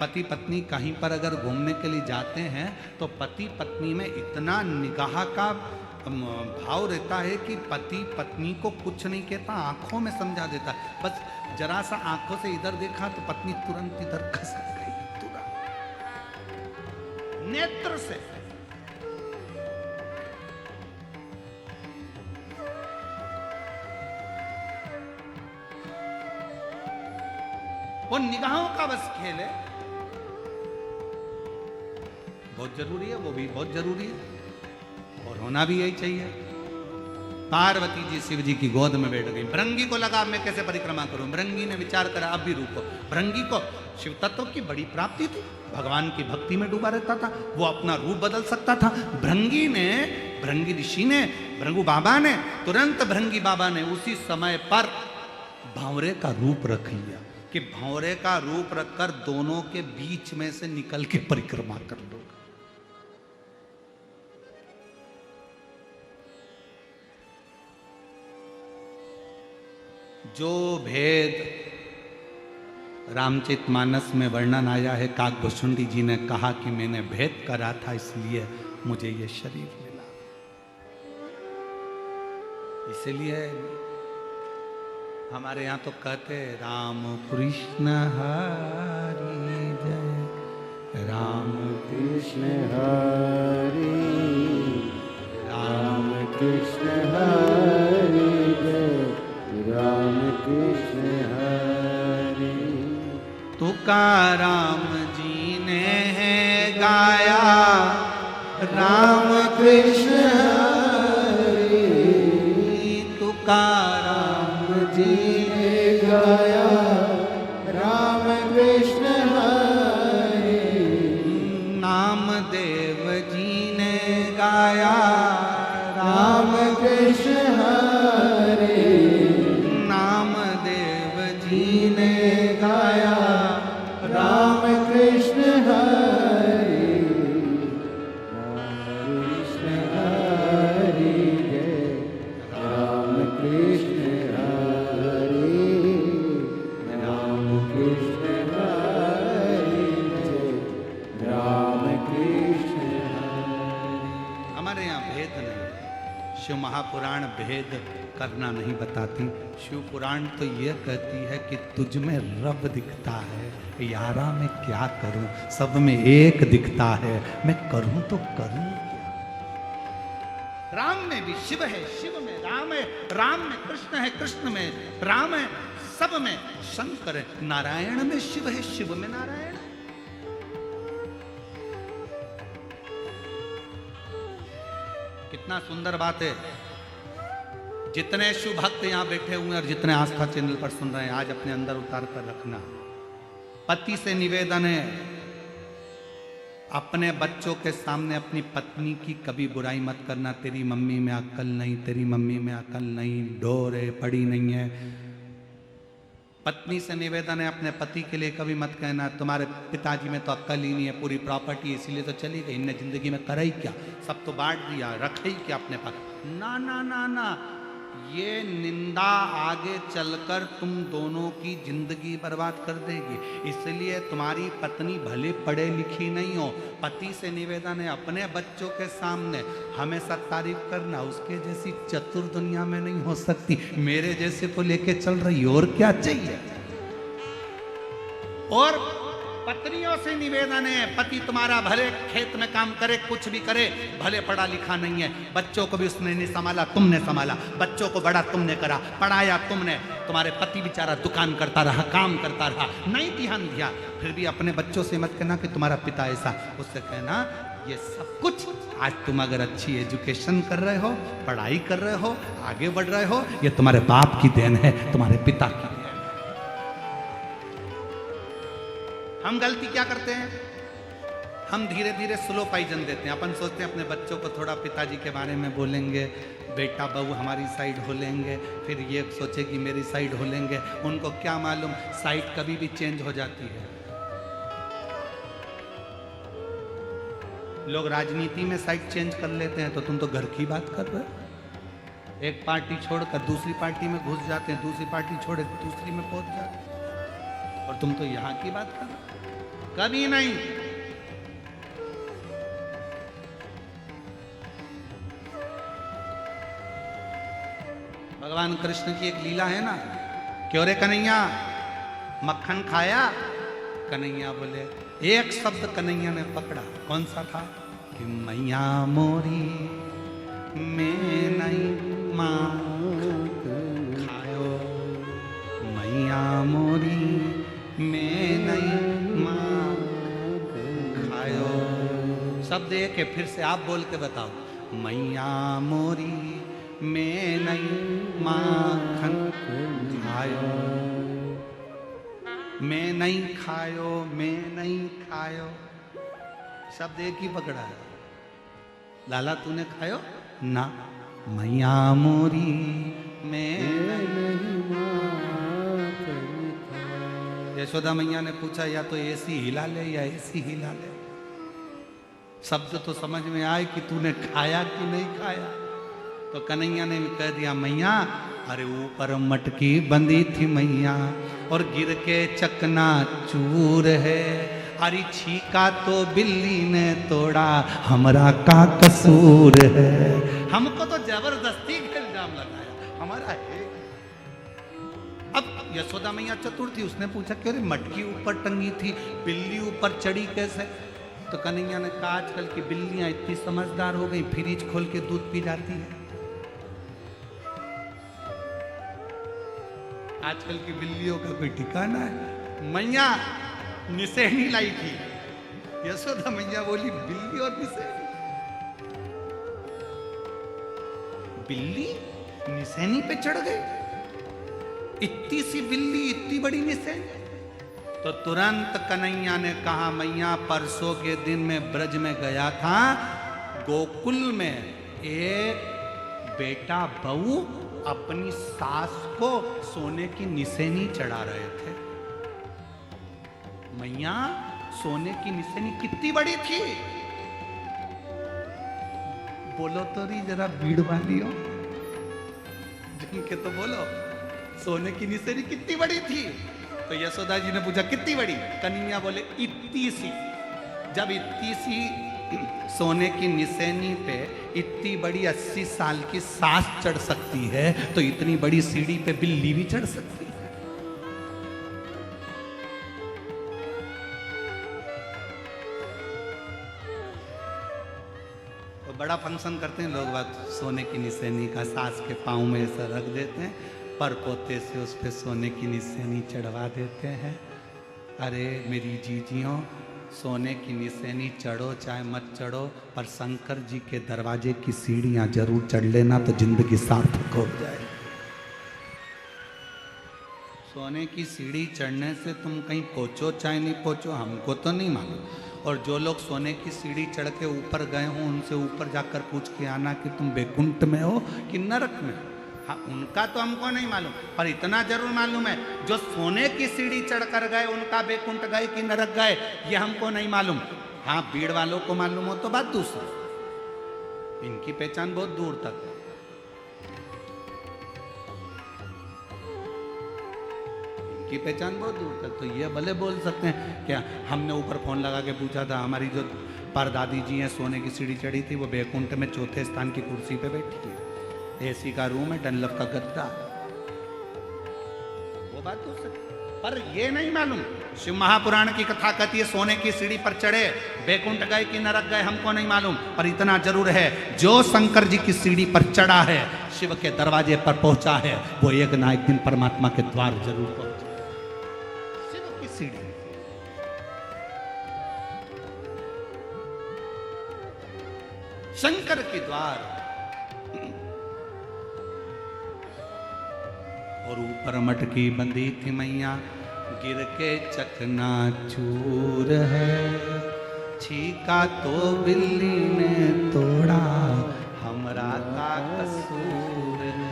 पति पत्नी कहीं पर अगर घूमने के लिए जाते हैं तो पति पत्नी में इतना निगाह का भाव रहता है कि पति पत्नी को कुछ नहीं कहता, आंखों में समझा देता है। बस जरा सा आंखों से इधर देखा तो पत्नी तुरंत इधर खसक गई, तुरंत नेत्र से। वो निगाहों का बस खेल है, बहुत जरूरी है, वो भी बहुत जरूरी है और होना भी यही चाहिए। पार्वती जी शिव जी की गोद में बैठ गई। भृंगी को लगा मैं कैसे परिक्रमा करूं। भृंगी ने विचार करा अब भी रुको। भृंगी को शिव तत्व की बड़ी प्राप्ति थी, भगवान की भक्ति में डूबा रहता था, वो अपना रूप बदल सकता था। भृंगी ऋषि ने, भृंगु बाबा ने, तुरंत भृंगी बाबा ने उसी समय पर भंवरे का रूप रख लिया कि भंवरे का रूप रखकर दोनों के बीच में से निकल के परिक्रमा कर लो। जो भेद रामचरितमानस में वर्णन आया है, काकभुषुंडी जी ने कहा कि मैंने भेद करा था इसलिए मुझे ये शरीर मिला। इसलिए हमारे यहाँ तो कहते राम कृष्ण हरि जय, राम कृष्ण हरि, राम कृष्ण हरि जय, राम कृष्ण हरि। तुकाराम जी ने है गाया राम कृष्ण हरि, तुकाराम जी ने गाया राम कृष्ण हरि। नामदेव जी ने गाया राम कृष्ण हरि, नामदेव जी ने गाया राम कृष्ण हरि, राम कृष्ण हरि जय, राम कृष्ण हरि, राम कृष्ण हरि जय, राम कृष्ण हरि। हमारे यहाँ भेद नहीं, शिव महापुराण भेद करना नहीं बताती। शिव पुराण तो ये कहती है कि तुझ में रब दिखता है, यारा मैं क्या करूं, सब में एक दिखता है, मैं करूं तो करूं क्या। राम में भी शिव है, शिव में राम है, राम में कृष्ण है, कृष्ण में राम है, सब में शंकर है। नारायण में शिव है, शिव में नारायण है। कितना सुंदर बात है। जितने शिव भक्त यहां बैठे हुए हैं और जितने आस्था चैनल पर सुन रहे हैं, आज अपने अंदर उतार कर रखना। पति से निवेदन है, अपने बच्चों के सामने अपनी पत्नी की कभी बुराई मत करना। तेरी मम्मी में अक्ल नहीं, तेरी मम्मी में अक्ल नहीं, ढोर है, पड़ी नहीं है। पत्नी से निवेदन है, अपने पति के लिए कभी मत कहना तुम्हारे पिताजी में तो अक्ल ही नहीं है, पूरी प्रॉपर्टी इसीलिए तो चली गई, इनने जिंदगी में करा ही क्या, सब तो बांट दिया, रखा ही क्या अपने पास। ना ना ना ना, ये निंदा आगे चलकर तुम दोनों की जिंदगी बर्बाद कर देगी। इसलिए तुम्हारी पत्नी भले पढ़े लिखी नहीं हो, पति से निवेदन है अपने बच्चों के सामने हमेशा तारीफ करना। उसके जैसी चतुर दुनिया में नहीं हो सकती, मेरे जैसे को लेके चल रही, और क्या चाहिए। और पत्नियों से निवेदन है, पति तुम्हारा भले खेत में काम करे, कुछ भी करे, भले पढ़ा लिखा नहीं है, बच्चों को भी उसने नहीं संभाला, तुमने संभाला, बच्चों को बड़ा तुमने करा, पढ़ाया तुमने। तुम्हारे पति बेचारा दुकान करता रहा, काम करता रहा, नहीं ध्यान दिया। फिर भी अपने बच्चों से मत कहना कि तुम्हारा पिता ऐसा, उससे कहना ये सब कुछ आज तुम अगर अच्छी एजुकेशन कर रहे हो, पढ़ाई कर रहे हो, आगे बढ़ रहे हो, ये तुम्हारे बाप की देन है, तुम्हारे पिता की। हम गलती क्या करते हैं, हम धीरे धीरे स्लो पाइजन देते हैं। अपन सोचते हैं अपने बच्चों को थोड़ा पिताजी के बारे में बोलेंगे, बेटा बहू हमारी साइड हो लेंगे, फिर ये सोचे कि मेरी साइड हो लेंगे। उनको क्या मालूम साइड कभी भी चेंज हो जाती है। लोग राजनीति में साइड चेंज कर लेते हैं, तो तुम तो घर की बात कर रहे हो। एक पार्टी छोड़कर दूसरी पार्टी में घुस जाते हैं, दूसरी पार्टी छोड़े दूसरी में पहुंच जाते हैं। और तुम तो यहां की बात कर रहे हो। कभी नहीं। भगवान कृष्ण की एक लीला है ना, क्यों रे कन्हैया मक्खन खाया? कन्हैया बोले, एक शब्द कन्हैया ने पकड़ा, कौन सा था? कि मैया मोरी मैं नहीं माखन खायो, मैया मोरी मैं नहीं माखन खायो। शब्द एक है, फिर से आप बोल के बताओ। मैया मोरी मैं नहीं माखन खायो, मैं नहीं खायो, मैं नहीं खायो। शब्द एक ही पकड़ा है। लाला तूने खायो ना? मैया मोरी मैं नहीं माखन खायो। यशोदा मैया ने पूछा, या तो ऐसी हिला ले या ऐसी हिला ले। शब्द तो समझ में आए कि तूने खाया कि नहीं खाया। तो कन्हैया ने कह दिया, मैया अरे ऊपर मटकी बंधी थी मैया, और गिर के चकना चूर है। अरे छीका तो बिल्ली ने तोड़ा, हमरा का कसूर है। हमको तो जबरदस्ती का इल्जाम लगाया, हमारा है। अब यशोदा मैया चतुर थी, उसने पूछा कि अरे मटकी ऊपर टंगी थी, बिल्ली ऊपर चढ़ी कैसे? तो कन्हैया ने कहा, आजकल की बिल्लियां इतनी समझदार हो गई, फ्रिज खोल के दूध पी जाती है। आजकल की बिल्लियों का कोई ठिकाना है। मैया निसेनी लाई थी। यशोदा मैया बोली, बिल्ली और निसेनी? बिल्ली निसेनी पे चढ़ गई? इतनी सी बिल्ली, इतनी बड़ी निसेनी? तो तुरंत कन्हैया ने कहा, मैया परसों के दिन में ब्रज में गया था, गोकुल में एक बेटा बहू अपनी सास को सोने की निसेनी चढ़ा रहे थे। मैया सोने की निसेनी कितनी बड़ी थी? बोलो तो रही जरा भीड़ वाली हो, जिनके तो बोलो। सोने की निसेनी कितनी बड़ी थी? तो यशोदा जी ने पूछा, कितनी बड़ी? कन्हैया बोले, इतनी सी। जब इतनी सी सोने की निसेनी पे इतनी बड़ी 80 साल की सास चढ़ सकती है, तो इतनी बड़ी सीढ़ी पे बिल्ली भी चढ़ सकती है। तो बड़ा फंक्शन करते हैं लोग, बात सोने की निसेनी का सास के पाँव में ऐसा रख देते हैं, पर पोते से उस पे सोने की निसेनी चढ़वा देते हैं। अरे मेरी जीजियों, सोने की निसेनी चढ़ो चाहे मत चढ़ो, पर शंकर जी के दरवाजे की सीढ़ियां जरूर चढ़ लेना, तो जिंदगी सार्थक हो जाए। सोने की सीढ़ी चढ़ने से तुम कहीं पहुंचो चाहे नहीं पहुंचो, हमको तो नहीं मालूम। और जो लोग सोने की सीढ़ी चढ़ के ऊपर गए हों, उनसे ऊपर जाकर पूछ के आना कि तुम बैकुंठ में हो कि नरक में हो। हाँ, उनका तो हमको नहीं मालूम, पर इतना जरूर मालूम है, जो सोने की सीढ़ी चढ़कर गए उनका बैकुंठ गए कि नरक गए, ये हमको नहीं मालूम। हाँ, भीड़ वालों को मालूम हो तो बात दूसरी, इनकी पहचान बहुत दूर तक है। इनकी पहचान बहुत दूर तक, तो ये भले बोल सकते हैं क्या। हमने ऊपर फोन लगा के पूछा था, हमारी जो परदादी जी हैं सोने की सीढ़ी चढ़ी थी, वो बैकुंठ में चौथे स्थान की कुर्सी पे बैठी थी, एसी का रूम है, डनलप का गद्दा, वो बात हो सकती। पर ये नहीं मालूम, शिव महापुराण की कथा कहती है सोने की सीढ़ी पर चढ़े, बैकुंठ गए कि नरक गए हमको नहीं मालूम, पर इतना जरूर है, जो शंकर जी की सीढ़ी पर चढ़ा है, शिव के दरवाजे पर पहुंचा है, वो एक ना एक दिन परमात्मा के द्वार जरूर पहुंचे। शिव की सीढ़ी, शंकर के द्वार, और ऊपर मटकी बंधी थी मैया, गिर के चकना चूर है, छीका तो बिल्ली ने तोड़ा, हमरा का कसूर है।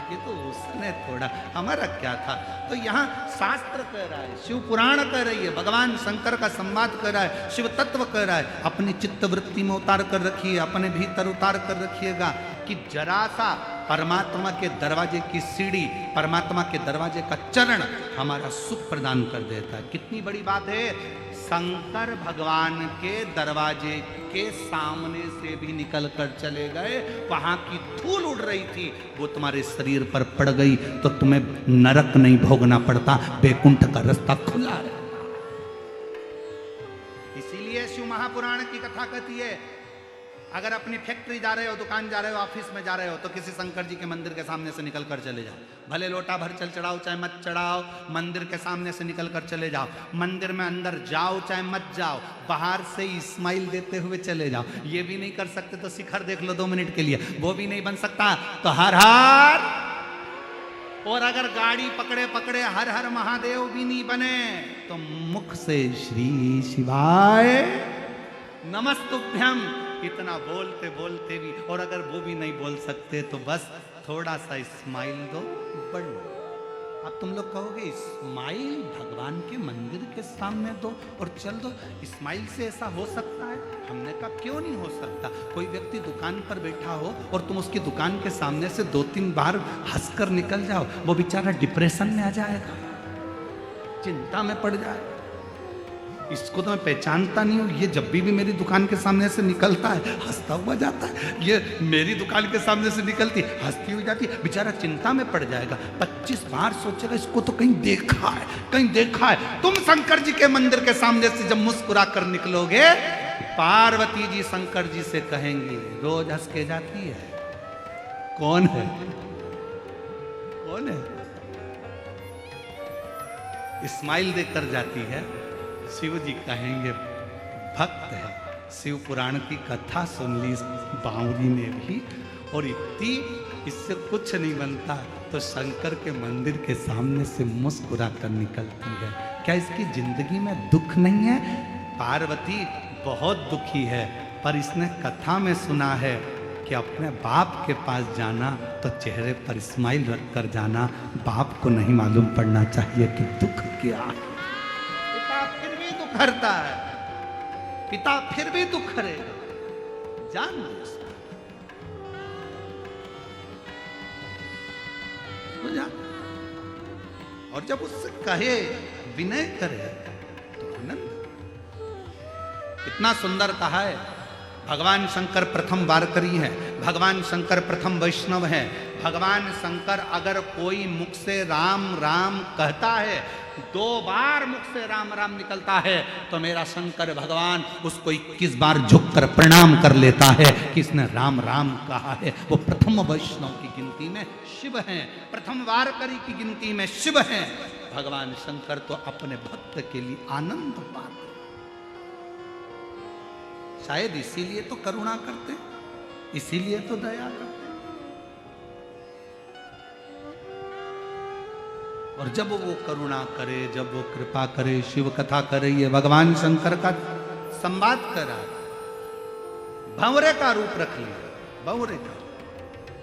ये तो उसने तोड़ा, हमारा क्या था। तो यहाँ शास्त्र कह रहा है, शिव पुराण कह रही है, भगवान शंकर का संवाद कर रहा है, शिव तत्व कह रहा है, अपनी चित्त वृत्ति में उतार कर रखिए, अपने भीतर उतार कर रखिएगा कि जरा सा परमात्मा के दरवाजे की सीढ़ी, परमात्मा के दरवाजे का चरण हमारा सुख प्रदान कर देता है। कितनी बड़ी बात है, शंकर भगवान के दरवाजे के सामने से भी निकल कर चले गए, वहां की धूल उड़ रही थी, वो तुम्हारे शरीर पर पड़ गई तो तुम्हें नरक नहीं भोगना पड़ता, बैकुंठ का रास्ता खुला रहता। इसीलिए शिव महापुराण की कथा कहती है, अगर अपनी फैक्ट्री जा रहे हो, दुकान जा रहे हो, ऑफिस में जा रहे हो, तो किसी शंकर जी के मंदिर के सामने से निकल कर चले जाओ। भले लोटा भर चल चढ़ाओ चाहे मत चढ़ाओ, मंदिर के सामने से निकल कर चले जाओ। मंदिर में अंदर जाओ चाहे मत जाओ, बाहर से ही स्माइल देते हुए चले जाओ। ये भी नहीं कर सकते तो शिखर देख लो 2 मिनट के लिए, वो भी नहीं बन सकता तो हर हर। और अगर गाड़ी पकड़े पकड़े हर हर महादेव भी नहीं बने तो मुख से श्री शिवाय नमस्तुभ्यम इतना बोलते बोलते भी, और अगर वो भी नहीं बोल सकते तो बस थोड़ा सा स्माइल दो, बढ़ लो। अब तुम लोग कहोगे स्माइल भगवान के मंदिर के सामने दो और चल दो, स्माइल से ऐसा हो सकता है? हमने कहा क्यों नहीं हो सकता। कोई व्यक्ति दुकान पर बैठा हो और तुम उसकी दुकान के सामने से 2-3 बार हंसकर निकल जाओ, वो बेचारा डिप्रेशन में आ जाएगा, चिंता में पड़ जाएगा। इसको तो मैं पहचानता नहीं हूँ, ये जब भी मेरी दुकान के सामने से निकलता है हंसता हुआ जाता है, ये मेरी दुकान के सामने से निकलती हंसती हुई जाती, बेचारा चिंता में पड़ जाएगा। 25 बार सोचेगा इसको तो कहीं देखा है, कहीं देखा है। तुम शंकर जी के मंदिर के सामने से जब मुस्कुरा कर निकलोगे, पार्वती जी शंकर जी से कहेंगी, रोज हंस के जाती है, कौन है, कौन है? स्माइल देकर जाती है। शिव जी कहेंगे भक्त है। शिव पुराण की कथा सुन ली बावरी ने भी, और इतनी, इससे कुछ नहीं बनता तो शंकर के मंदिर के सामने से मुस्कुरा कर निकलती है। क्या इसकी जिंदगी में दुख नहीं है? पार्वती बहुत दुखी है, पर इसने कथा में सुना है कि अपने बाप के पास जाना तो चेहरे पर स्माइल रख कर जाना, बाप को नहीं मालूम पड़ना चाहिए कि दुख क्या है। पिता फिर भी दुख हरता है, पिता फिर भी दुख करेगा, जान लो उसका, तो जान। और जब उससे कहे, विनय करे तो आनंद। इतना सुंदर कहा है। भगवान शंकर प्रथम वारकरी है, भगवान शंकर प्रथम वैष्णव है। भगवान शंकर अगर कोई मुख से राम राम कहता है, 2 बार मुख से राम राम निकलता है, तो मेरा शंकर भगवान उसको 21 बार झुककर प्रणाम कर लेता है कि इसने राम राम कहा है। वो प्रथम वैष्णव की गिनती में शिव हैं, प्रथम वारकरी की गिनती में शिव हैं। भगवान शंकर तो अपने भक्त के लिए आनंद पाते, शायद इसीलिए तो करुणा करते, इसीलिए तो दया करते। और जब वो करुणा करे, जब वो कृपा करे, शिव कथा करे, ये भगवान शंकर का संवाद करा, भंवरे का रूप रख लिया, भंवरे का,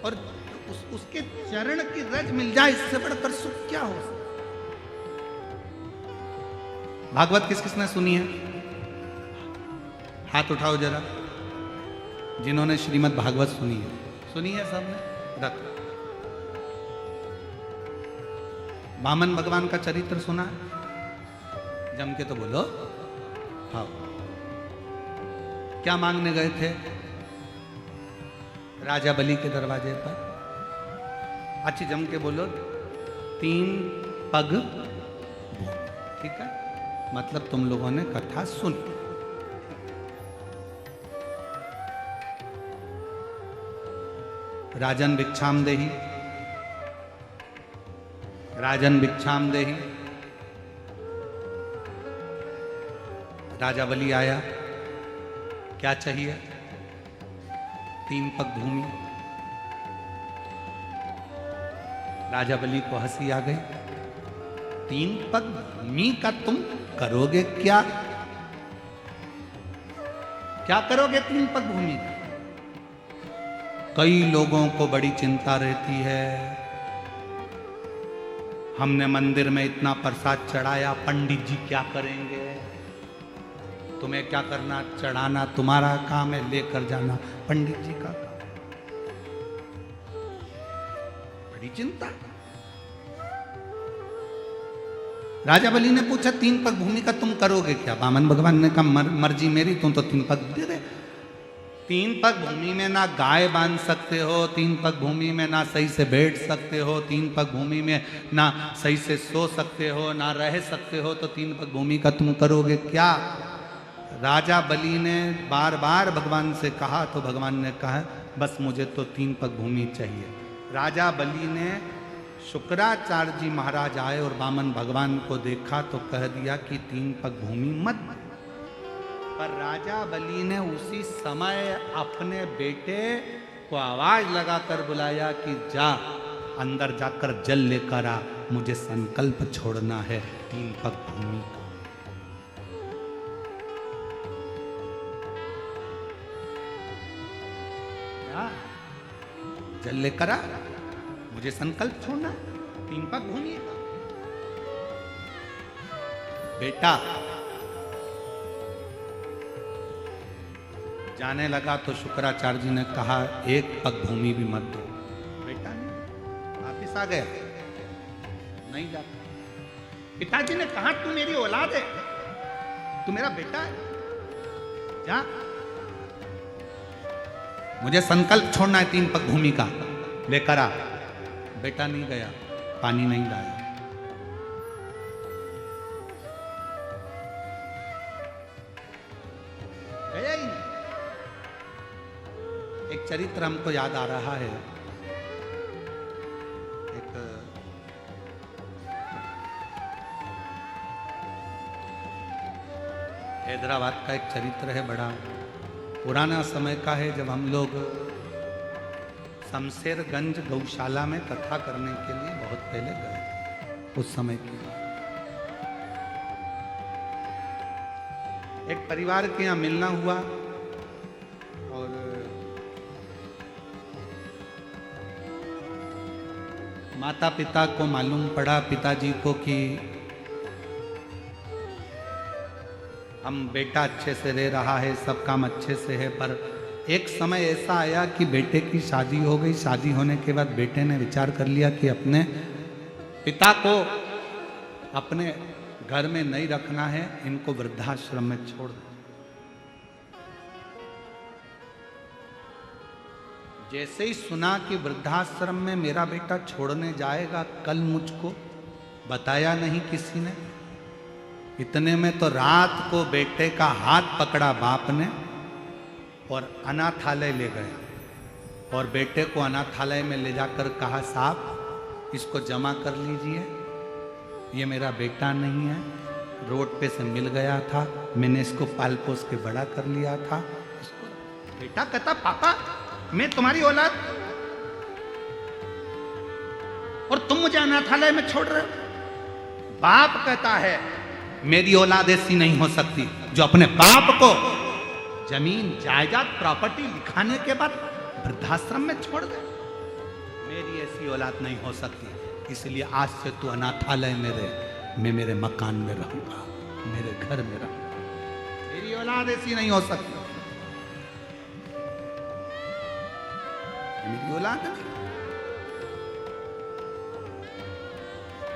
और उसके चरण की रज मिल जाए, इससे बढ़कर सुख क्या हो सकता। भागवत किस किसने सुनी है? हाथ उठाओ जरा, जिन्होंने श्रीमद् भागवत सुनी है। सुनी है सबने? रख। वामन भगवान का चरित्र सुना है? जम के तो बोलो। हाँ, क्या मांगने गए थे राजा बलि के दरवाजे पर? अच्छी जम के बोलो, 3 पग भूमि। ठीक है, मतलब तुम लोगों ने कथा सुनी। राजन भिक्षाम देहि, राजन भिक्षाम देहि। राजा बलि आया, क्या चाहिए? 3 पग भूमि। राजा बलि को हंसी आ गई, 3 पग भूमि का तुम करोगे क्या? क्या करोगे 3 पग भूमि का? कई लोगों को बड़ी चिंता रहती है, हमने मंदिर में इतना प्रसाद चढ़ाया, पंडित जी क्या करेंगे? तुम्हें क्या करना, चढ़ाना तुम्हारा काम है, लेकर जाना पंडित जी का काम। बड़ी चिंता। राजा बलि ने पूछा 3 पग भूमि का तुम करोगे क्या? वामन भगवान ने कहा मर्जी मेरी, तुम तो 3 पग दे दे। 3 पग भूमि में ना गाय बांध सकते हो, 3 पग भूमि में ना सही से बैठ सकते हो, 3 पग भूमि में ना सही से सो सकते हो, ना रह सकते हो, तो 3 पग भूमि का तुम करोगे क्या? राजा बलि ने बार बार भगवान से कहा तो भगवान ने कहा बस मुझे तो 3 पग भूमि चाहिए। राजा बलि ने, शुक्राचार्य जी महाराज आए और वामन भगवान को देखा तो कह दिया कि 3 पग भूमि मत। पर राजा बलि ने उसी समय अपने बेटे को आवाज लगाकर बुलाया कि जा अंदर जाकर जल लेकर आ, मुझे संकल्प छोड़ना है 3 पग भूमि का। जल लेकर आ, मुझे संकल्प छोड़ना 3 पग भूमि का। बेटा जाने लगा तो शुक्राचार्य जी ने कहा 1 पग भूमि भी मत दो। बेटा नहीं, वापिस आ गया, नहीं जाता। पिताजी ने कहा तू मेरी औलाद है, तू मेरा बेटा है, जा, मुझे संकल्प छोड़ना है 3 पग भूमि का, लेकर आ। बेटा नहीं गया, पानी नहीं लाया। गया ही नहीं। एक चरित्र हमको याद आ रहा है, एक हैदराबाद का एक चरित्र है, बड़ा पुराना समय का है, जब हम लोग शमशेरगंज गौशाला में कथा करने के लिए बहुत पहले गए थे। उस समय की एक परिवार के यहाँ मिलना हुआ और माता पिता को मालूम पड़ा, पिताजी को, कि हम बेटा अच्छे से रह रहा है, सब काम अच्छे से है, पर एक समय ऐसा आया कि बेटे की शादी हो गई। शादी होने के बाद बेटे ने विचार कर लिया कि अपने पिता को अपने घर में नहीं रखना है, इनको वृद्धाश्रम में छोड़ दो। जैसे ही सुना कि वृद्धाश्रम में मेरा बेटा छोड़ने जाएगा कल, मुझको बताया नहीं किसी ने। इतने में तो रात को बेटे का हाथ पकड़ा बाप ने और अनाथालय ले गए, और बेटे को अनाथालय में ले जाकर कहा साहब इसको जमा कर लीजिए, ये मेरा बेटा नहीं है, रोड पे से मिल गया था, मैंने इसको पाल पोस के बड़ा कर लिया था। इसको बेटा कहता पापा मैं तुम्हारी औलाद, और तुम मुझे अनाथालय में छोड़ रहे हो। बाप कहता है मेरी औलाद ऐसी नहीं हो सकती जो अपने बाप को जमीन जायदाद प्रॉपर्टी लिखाने के बाद वृद्धाश्रम में छोड़ दे। मेरी ऐसी औलाद नहीं हो सकती, इसलिए आज से तू अनाथालय में रह, मैं मेरे मकान में रहूंगा, मेरे घर में रहूंगा। मेरी औलाद ऐसी नहीं हो सकती, मेरी औलाद नहीं।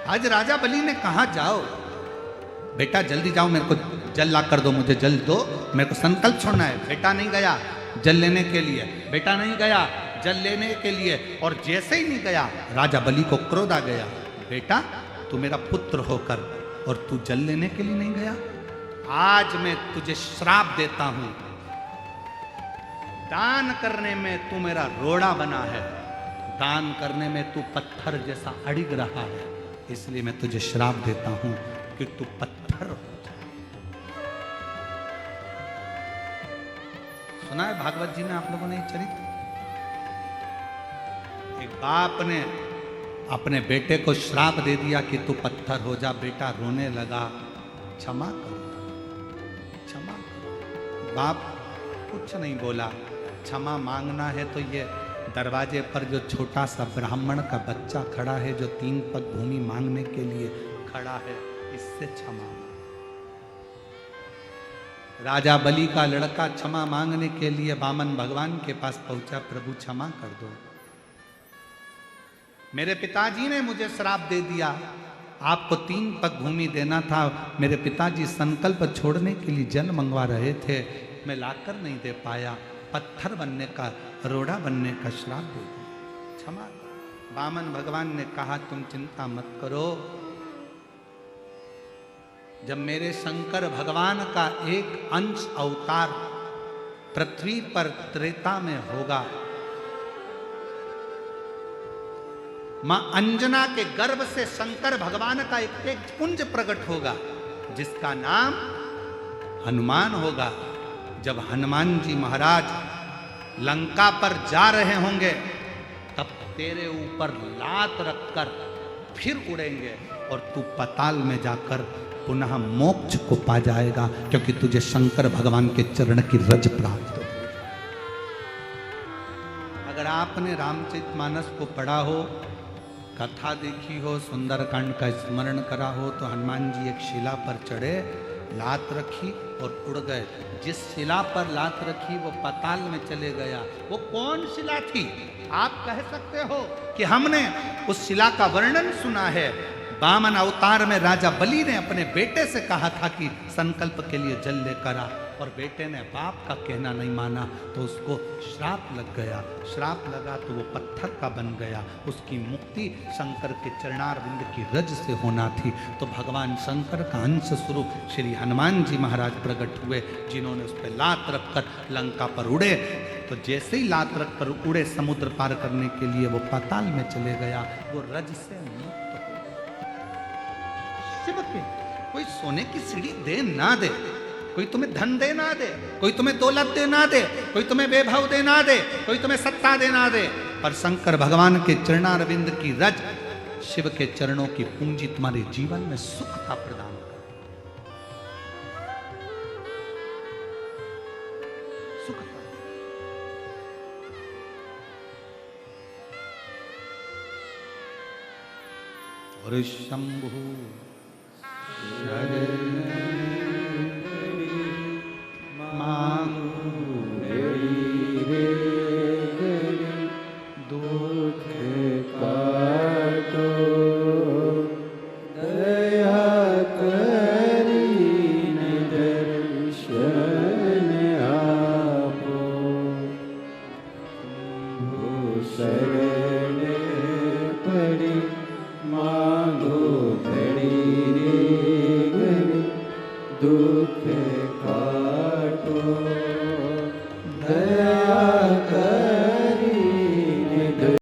आज राजा बलि ने कहा जाओ बेटा जल्दी जाओ, मेरे को जल ला कर दो, मुझे जल दो, मेरे को संकल्प छोड़ना है। बेटा नहीं गया जल लेने के लिए, बेटा नहीं गया जल लेने के लिए, और जैसे ही नहीं गया राजा बलि को क्रोध आ गया, बेटा तू मेरा पुत्र होकर और तू जल लेने के लिए नहीं गया, आज मैं तुझे श्राप देता हूं। दान करने में तू मेरा रोड़ा बना है, दान करने में तू पत्थर जैसा अड़िग रहा है, इसलिए मैं तुझे श्राप देता हूं कि तू पत्थर हो जा। सुना है भागवत जी में आप लोगों ने ये चरित्र? एक बाप ने अपने बेटे को श्राप दे दिया कि तू पत्थर हो जा। बेटा रोने लगा, क्षमा करो, क्षमा करो। बाप कुछ नहीं बोला। क्षमा मांगना है तो ये दरवाजे पर जो छोटा सा ब्राह्मण का बच्चा खड़ा है, जो 3 पग भूमि मांगने के लिए खड़ा है, इससे क्षमा। राजा बलि का लड़का क्षमा मांगने के लिए वामन भगवान के पास पहुंचा, प्रभु क्षमा कर दो। मेरे पिताजी ने मुझे श्राप दे दिया, आपको 3 पग भूमि देना था। मेरे पिताजी संकल्प छोड़ने के लिए जल मंगवा रहे थे, मैं लाकर नहीं दे पाया, पत्थर बनने का, रोड़ा बनने का श्राप दे दिया, क्षमा। वामन भगवान ने कहा तुम चिंता मत करो, जब मेरे शंकर भगवान का एक अंश अवतार पृथ्वी पर त्रेता में होगा, मां अंजना के गर्भ से शंकर भगवान का एक पुंज प्रकट होगा जिसका नाम हनुमान होगा। जब हनुमान जी महाराज लंका पर जा रहे होंगे तब तेरे ऊपर लात रखकर फिर उड़ेंगे और तू पाताल में जाकर पुनः मोक्ष को पा जाएगा, क्योंकि तुझे शंकर भगवान के चरण की रज प्राप्त हो। अगर आपने रामचरितमानस को पढ़ा हो, कथा देखी हो, सुंदरकांड का स्मरण करा हो, तो हनुमान जी एक शिला पर चढ़े, लात रखी और उड़ गए। जिस शिला पर लात रखी वो पाताल में चले गया। वो कौन शिला थी? आप कह सकते हो कि हमने उस शिला का वर्णन सुना है। वामन अवतार में राजा बलि ने अपने बेटे से कहा था कि संकल्प के लिए जल लेकर आ, और बेटे ने बाप का कहना नहीं माना तो उसको श्राप लग गया। श्राप लगा तो वो पत्थर का बन गया। उसकी मुक्ति शंकर के चरणारविंद की रज से होना थी। तो भगवान शंकर का अंश स्वरूप श्री हनुमान जी महाराज प्रकट हुए, जिन्होंने उस पर लात रखकर लंका पर उड़े। तो जैसे ही लात रखकर उड़े, समुद्र पार करने के लिए वो पाताल में चले गया, वो रज से मुक्त हो। शिव के कोई सोने की सीढ़ी दे ना दे, कोई तुम्हें धन दे ना दे, कोई तुम्हें दौलत दे ना दे, कोई तुम्हें वैभव दे ना दे, कोई तुम्हें सत्ता दे ना दे, पर शंकर भगवान के चरणारविंद की रज, शिव के चरणों की पूंजी तुम्हारे जीवन में सुखता प्रदान कर, सुखता। और शंभु शरण